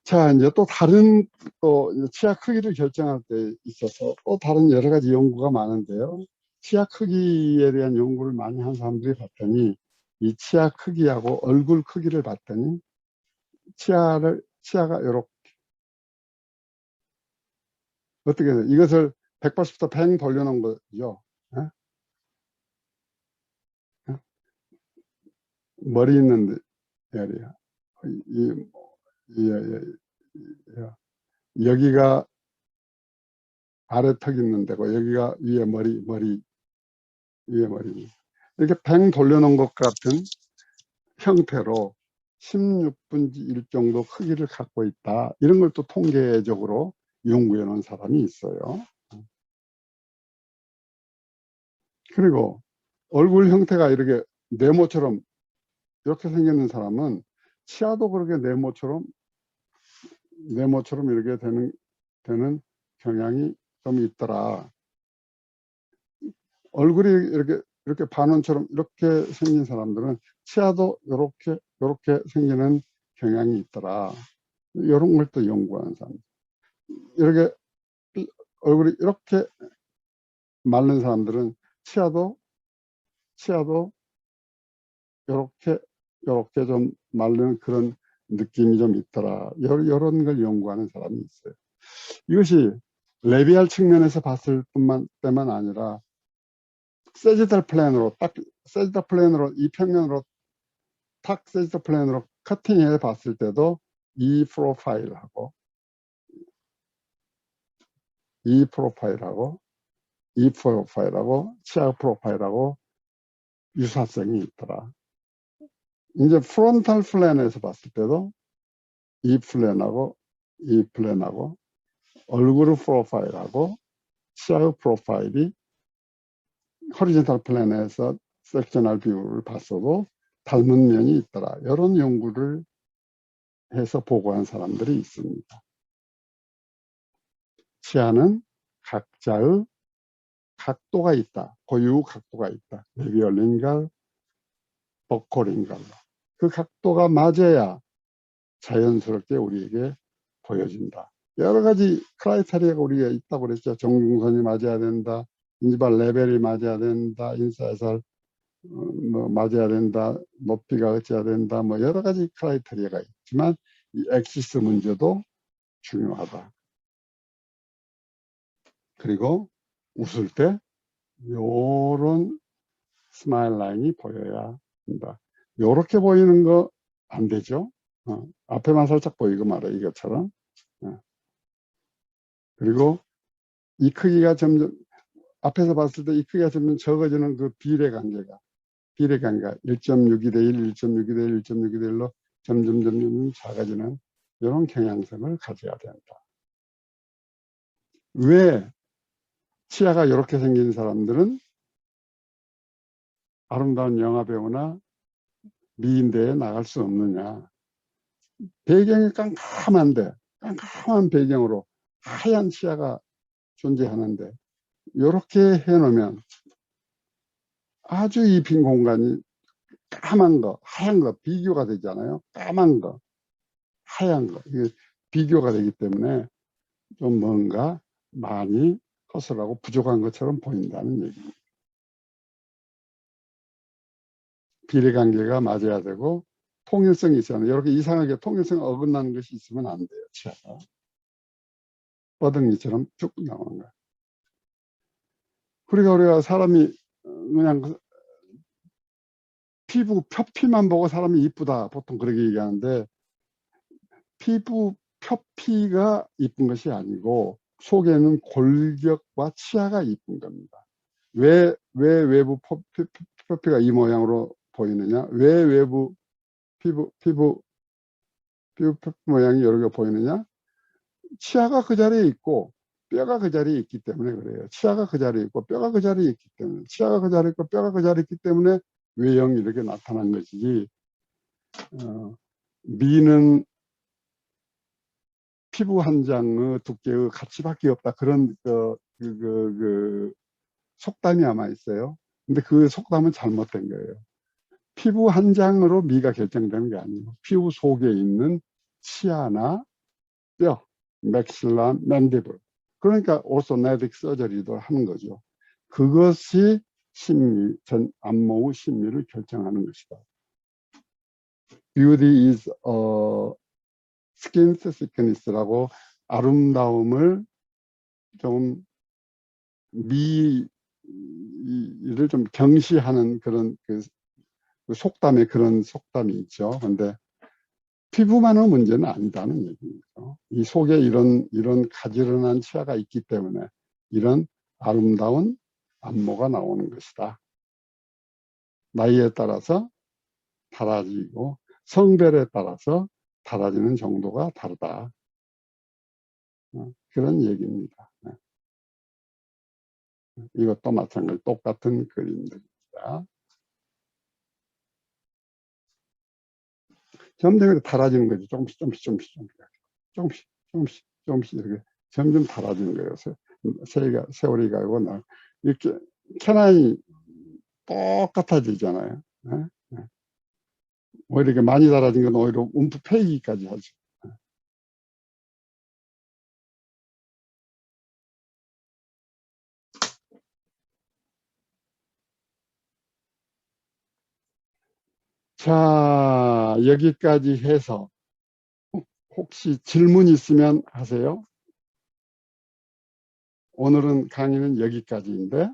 자, 이제 또 다른 또 치아 크기를 결정할 때 있어서 또 다른 여러 가지 연구가 많은데요. 치아 크기에 대한 연구를 많이 한 사람들이 봤더니 이 치아 크기하고 얼굴 크기를 봤더니 치아가 이렇게 어떻게 해요? 이것을 180도 팽 돌려놓은 거죠. 에? 에? 머리 있는 에리야. 여기가 아래 턱 있는 데고 여기가 위에 머리 이렇게 팽 돌려놓은 것 같은 형태로 16분지 1 정도 크기를 갖고 있다. 이런 걸 또 통계적으로 연구해 놓은 사람이 있어요. 그리고 얼굴 형태가 이렇게 네모처럼 이렇게 생기는 사람은 치아도 그렇게 네모처럼 이렇게 되는 경향이 좀 있더라. 얼굴이 이렇게 반원처럼 이렇게 생긴 사람들은 치아도 이렇게 생기는 경향이 있더라. 이런 걸 또 연구하는 사람. 이렇게 얼굴이 이렇게 마른 사람들은 치아도 이렇게 좀 마른 그런 느낌이 좀 있더라. 이런 걸 연구하는 사람이 있어요. 이것이 레비알 측면에서 봤을 때만 아니라 세지달 플랜으로 이 평면으로 탁 세지달 플랜으로 커팅해 봤을 때도 이 프로파일하고 치아 프로파일하고 유사성이 있더라. 이제 프론탈 플랜에서 봤을 때도 이 플랜하고 얼굴 프로파일하고 치아 프로파일이 호리젠탈 플랜에서 섹셔널 뷰를 봤어도 닮은 면이 있더라. 이런 연구를 해서 보고한 사람들이 있습니다. 치아는 각자의 각도가 있다. 고유 각도가 있다. 레비올린갈, 버콜인갈. 그 각도가 맞아야 자연스럽게 우리에게 보여진다. 여러 가지 크라이테리아가 우리가 있다고 그랬죠. 정중선이 맞아야 된다. 인지발 레벨이 맞아야 된다. 인사이살 맞아야 된다. 높이가 어찌해야 된다. 뭐 여러 가지 크라이테리아가 있지만 이 엑시스 문제도 중요하다. 그리고 웃을 때 요런 스마일 라인이 보여야 한다. 요렇게 보이는 거 안 되죠. 앞에만 살짝 보이고 말아 이것처럼. 그리고 이 크기가 점점 앞에서 봤을 때 이 크기가 점점 적어지는 그 비례 관계가 1.62 대 1, 1.62 대 1, 1.62 대 1로 점점 작아지는 이런 경향성을 가져야 된다. 왜 치아가 이렇게 생긴 사람들은 아름다운 영화배우나 미인대에 나갈 수 없느냐. 배경이 깜깜한 배경으로 하얀 치아가 존재하는데 이렇게 해놓으면 아주 이 빈 공간이 까만 거, 하얀 거 비교가 되잖아요. 까만 거, 하얀 거 이게 비교가 되기 때문에 좀 뭔가 많이 허술하고 부족한 것처럼 보인다는 얘기입니다. 비례관계가 맞아야 되고 통일성이 있어야 해요. 이렇게 이상하게 통일성 어긋나는 것이 있으면 안 돼요. 치아가. 뻐덩이처럼 쭉 나오는 거야. 그러니까 우리가 사람이 그냥 피부 표피만 보고 사람이 이쁘다 보통 그렇게 얘기하는데, 피부 표피가 이쁜 것이 아니고 속에는 골격과 치아가 이쁜 겁니다. 왜 외부 표피가 이 모양으로 보이느냐, 왜 외부 피부 표피 모양이 여러 개 보이느냐, 치아가 그 자리에 있고 뼈가 그 자리에 있기 때문에 그래요. 치아가 그 자리에 있고 뼈가 그 자리에 있기 때문에, 치아가 그 자리에 있고 뼈가 그 자리에 있기 때문에 외형이 이렇게 나타난 것이지, 미는 피부 한 장의 두께의 가치밖에 없다, 그런 속담이 아마 있어요. 근데 그 속담은 잘못된 거예요. 피부 한 장으로 미가 결정되는 게 아니고 피부 속에 있는 치아나 뼈, 맥실라, 맨디블, 그러니까 오소네딕 서저리도 하는 거죠. 그것이 심리, 전 안목의 심리를 결정하는 것이다. Beauty is skin thickness라고 아름다움을 좀 미를 좀 경시하는 그런 그 속담에 그런 속담이 있죠. 근데 피부만의 문제는 아니다는 얘기죠. 이 속에 이런 가지런한 치아가 있기 때문에 이런 아름다운 안모가 나오는 것이다. 나이에 따라서 달라지고 성별에 따라서 달라지는 정도가 다르다. 그런 얘기입니다. 이것도 마찬가지 똑같은 그림들입니다. 점점 달라지는 거죠. 조금씩 이렇게 점점 달라지는 거예요. 세월이 가고 이렇게 캐나이 똑같아지잖아요. 오히려 이렇게 많이 달라진 건 오히려 움푹 패기까지 하죠. 자, 여기까지 해서 혹시 질문 있으면 하세요. 오늘은 강의는 여기까지인데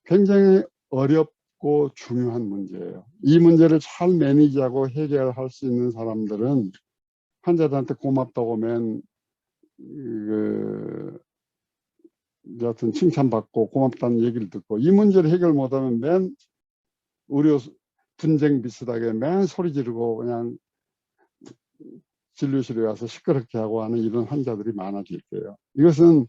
굉장히 어렵고 중요한 문제예요. 이 문제를 잘 매니지하고 해결할 수 있는 사람들은 환자들한테 고맙다고 여하튼 칭찬받고 고맙다는 얘기를 듣고, 이 문제를 해결 못하면 맨 의료 분쟁 비슷하게 맨 소리 지르고 그냥 진료실에 와서 시끄럽게 하고 하는 이런 환자들이 많아질 거예요. 이것은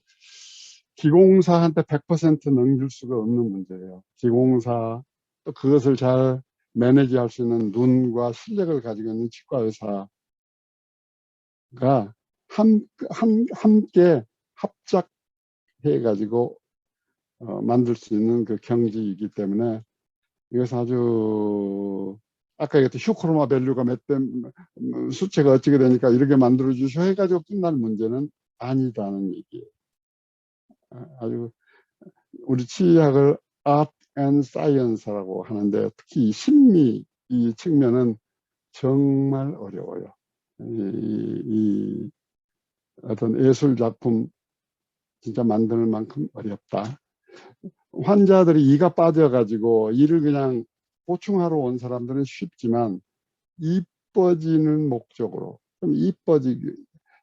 기공사한테 100% 넘길 수가 없는 문제예요. 기공사, 또 그것을 잘 매니지할 수 있는 눈과 실력을 가지고 있는 치과 의사가 함께 합작해 가지고 만들 수 있는 그 경지이기 때문에, 이것은 아주 아까 얘기했던 휴크로마 밸류가 몇 대 수치가 어떻게 되니까 이렇게 만들어 주셔 해가지고 끝날 문제는 아니다는 얘기예요. 아주 우리 치의학을 art and science라고 하는데, 특히 심리 이 측면은 정말 어려워요. 이 어떤 예술 작품 진짜 만들 만큼 어렵다. 환자들이 이가 빠져가지고 이를 그냥 보충하러 온 사람들은 쉽지만, 이뻐지는 목적으로 좀 이뻐지기,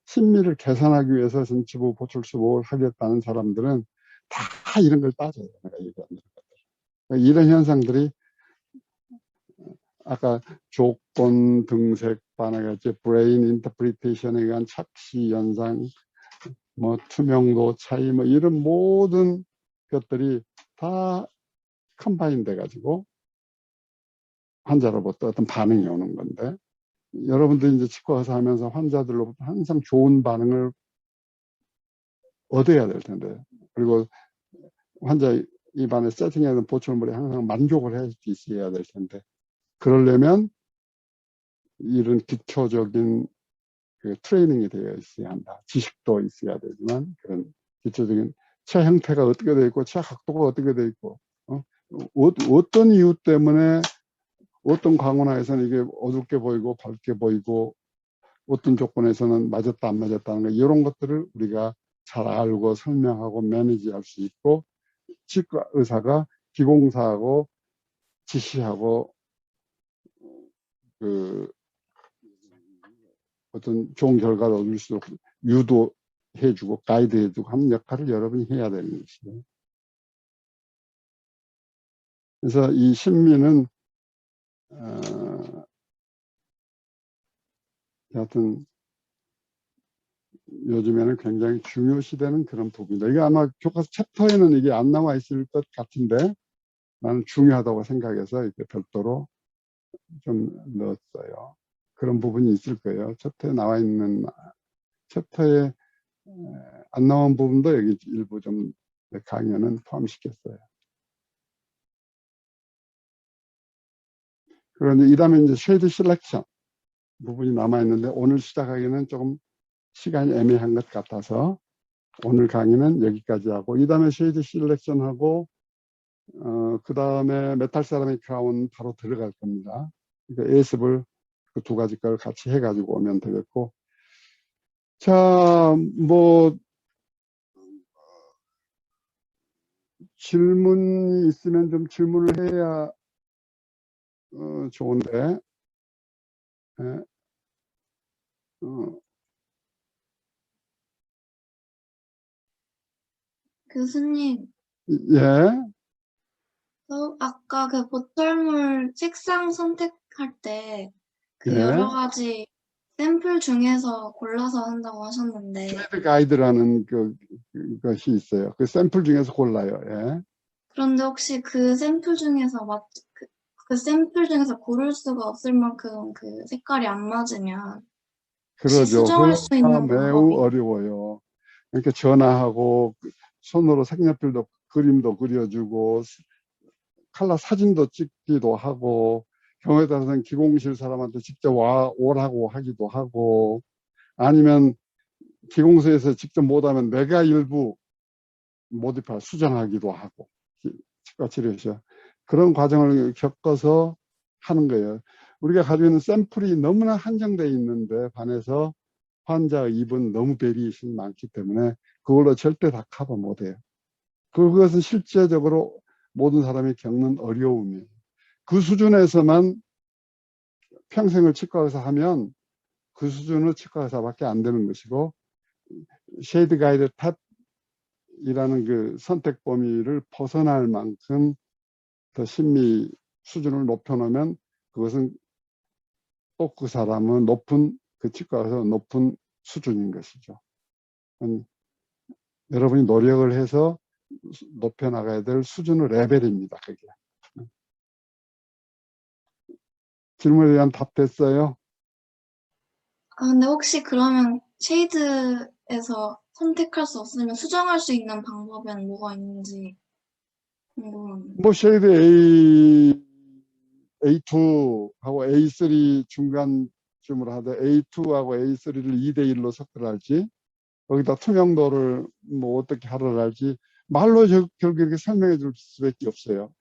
심미를 개선하기 위해서 전치부 보철수복을 하겠다는 사람들은 다 이런 걸 따져요. 내가 얘기하는 것들. 이런 현상들이 아까 조건 등색 반응했지, 브레인 인터프리테이션에 의한 착시 현상, 뭐 투명도 차이, 뭐 이런 모든 것들이 다 컴바인 돼 가지고 환자로부터 어떤 반응이 오는 건데, 여러분들 이제 치과 의사 하면서 환자들로부터 항상 좋은 반응을 얻어야 될 텐데, 그리고 환자 입안에 세팅해둔 보철물에 항상 만족을 할 수 있어야 될 텐데, 그러려면 이런 기초적인 그 트레이닝이 되어 있어야 한다. 지식도 있어야 되지만 그런 기초적인 체 형태가 어떻게 되어 있고 체 각도가 어떻게 되어 있고 어떤 이유 때문에 어떤 광원화에서는 이게 어둡게 보이고 밝게 보이고 어떤 조건에서는 맞았다 안 맞았다는 거 이런 것들을 우리가 잘 알고 설명하고 매니지할 수 있고 치과 의사가 기공사하고 지시하고 그 어떤 좋은 결과를 얻을 수 있도록 유도해주고 가이드해주고 하는 역할을 여러분이 해야 되는 것이에요. 그래서 이 심리는 여하튼 요즘에는 굉장히 중요시되는 그런 부분이다. 이게 아마 교과서 챕터에는 이게 안 나와 있을 것 같은데 나는 중요하다고 생각해서 이렇게 별도로 좀 넣었어요. 그런 부분이 있을 거예요. 챕터에 나와 있는 챕터에 안 나온 부분도 여기 일부 좀 강연은 포함시켰어요. 그런데 이 다음에 이제 쉐이드 실렉션 부분이 남아 있는데 오늘 시작하기는 조금 시간이 애매한 것 같아서 오늘 강의는 여기까지 하고 이 다음에 쉐이드 실렉션하고 그 다음에 메탈 세라믹 크라운 바로 들어갈 겁니다. 그러니까 예습을 그 두 가지 걸 같이 해가지고 오면 되겠고 자, 뭐 질문이 있으면 좀 질문을 해야 좋은데 예, 교수님, 예, 아까 그 보철물 책상 선택할 때 그 여러 예. 가지 샘플 중에서 골라서 한다고 하셨는데, 쉐이드 가이드라는 것이 있어요. 그 샘플 중에서 골라요. 예. 그런데 혹시 그 샘플 중에서 그 샘플 중에서 고를 수가 없을 만큼 그 색깔이 안 맞으면 혹시 그러죠. 수정할 수 그거가 있는 매우 방법이 어려워요. 그러니까 전화하고 손으로 색연필도 그림도 그려주고 칼라 사진도 찍기도 하고 경우에 따라서는 기공실 사람한테 직접 오라고 하기도 하고 아니면 기공소에서 직접 못하면 내가 일부 모디파 수정하기도 하고 치과 치료에서 그런 과정을 겪어서 하는 거예요. 우리가 가지고 있는 샘플이 너무나 한정되어 있는데 반해서 환자의 입은 너무 베리에이션이 많기 때문에 그걸로 절대 다 커버 못해요. 그것은 실제적으로 모든 사람이 겪는 어려움이에요. 그 수준에서만 평생을 치과의사 하면 그 수준의 치과의사밖에 안 되는 것이고 쉐이드 가이드 탑이라는 그 선택 범위를 벗어날 만큼 더 심리 수준을 높여놓으면 그것은 또 그 사람은 높은 그 치과에서 높은 수준인 것이죠. 여러분이 노력을 해서 높여나가야 될 수준의 레벨입니다. 그게. 질문에 대한 답 됐어요? 근데 혹시 그러면 쉐이드에서 선택할 수 없으면 수정할 수 있는 방법은 뭐가 있는지 궁금합니다. 뭐 쉐이드 A2하고 A3 중간쯤으로 하되 A2하고 A3를 2대1로 섞으랄지 거기다 투명도를 뭐 어떻게 하라랄지 말로 결국 이렇게 설명해 줄 수밖에 없어요.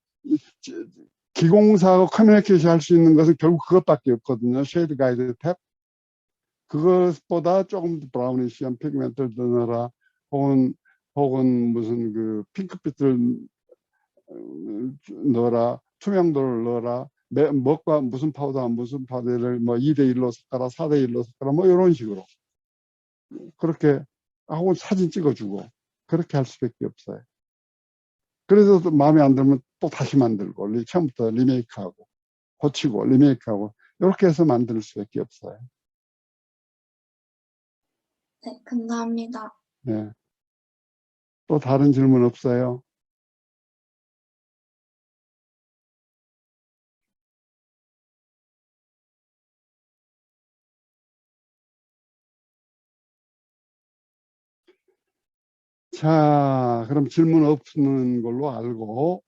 기공사하고 커뮤니케이션 할 수 있는 것은 결국 그것밖에 없거든요. 쉐이드 가이드 탭. 그것보다 조금 더 브라우니시한 피그멘트를 넣어라. 혹은 무슨 그 핑크빛을 넣어라. 투명도를 넣어라. 뭐과 무슨 파우더와 무슨 파우더를 뭐 2대1로 섞어라. 4대1로 섞어라. 뭐 이런 식으로. 그렇게 하고 사진 찍어주고 그렇게 할 수밖에 없어요. 그래서 또 마음에 안 들면 또 다시 만들고 처음부터 리메이크하고 고치고 리메이크하고 이렇게 해서 만들 수밖에 없어요. 네, 감사합니다. 네. 또 다른 질문 없어요? 자, 그럼 질문 없는 걸로 알고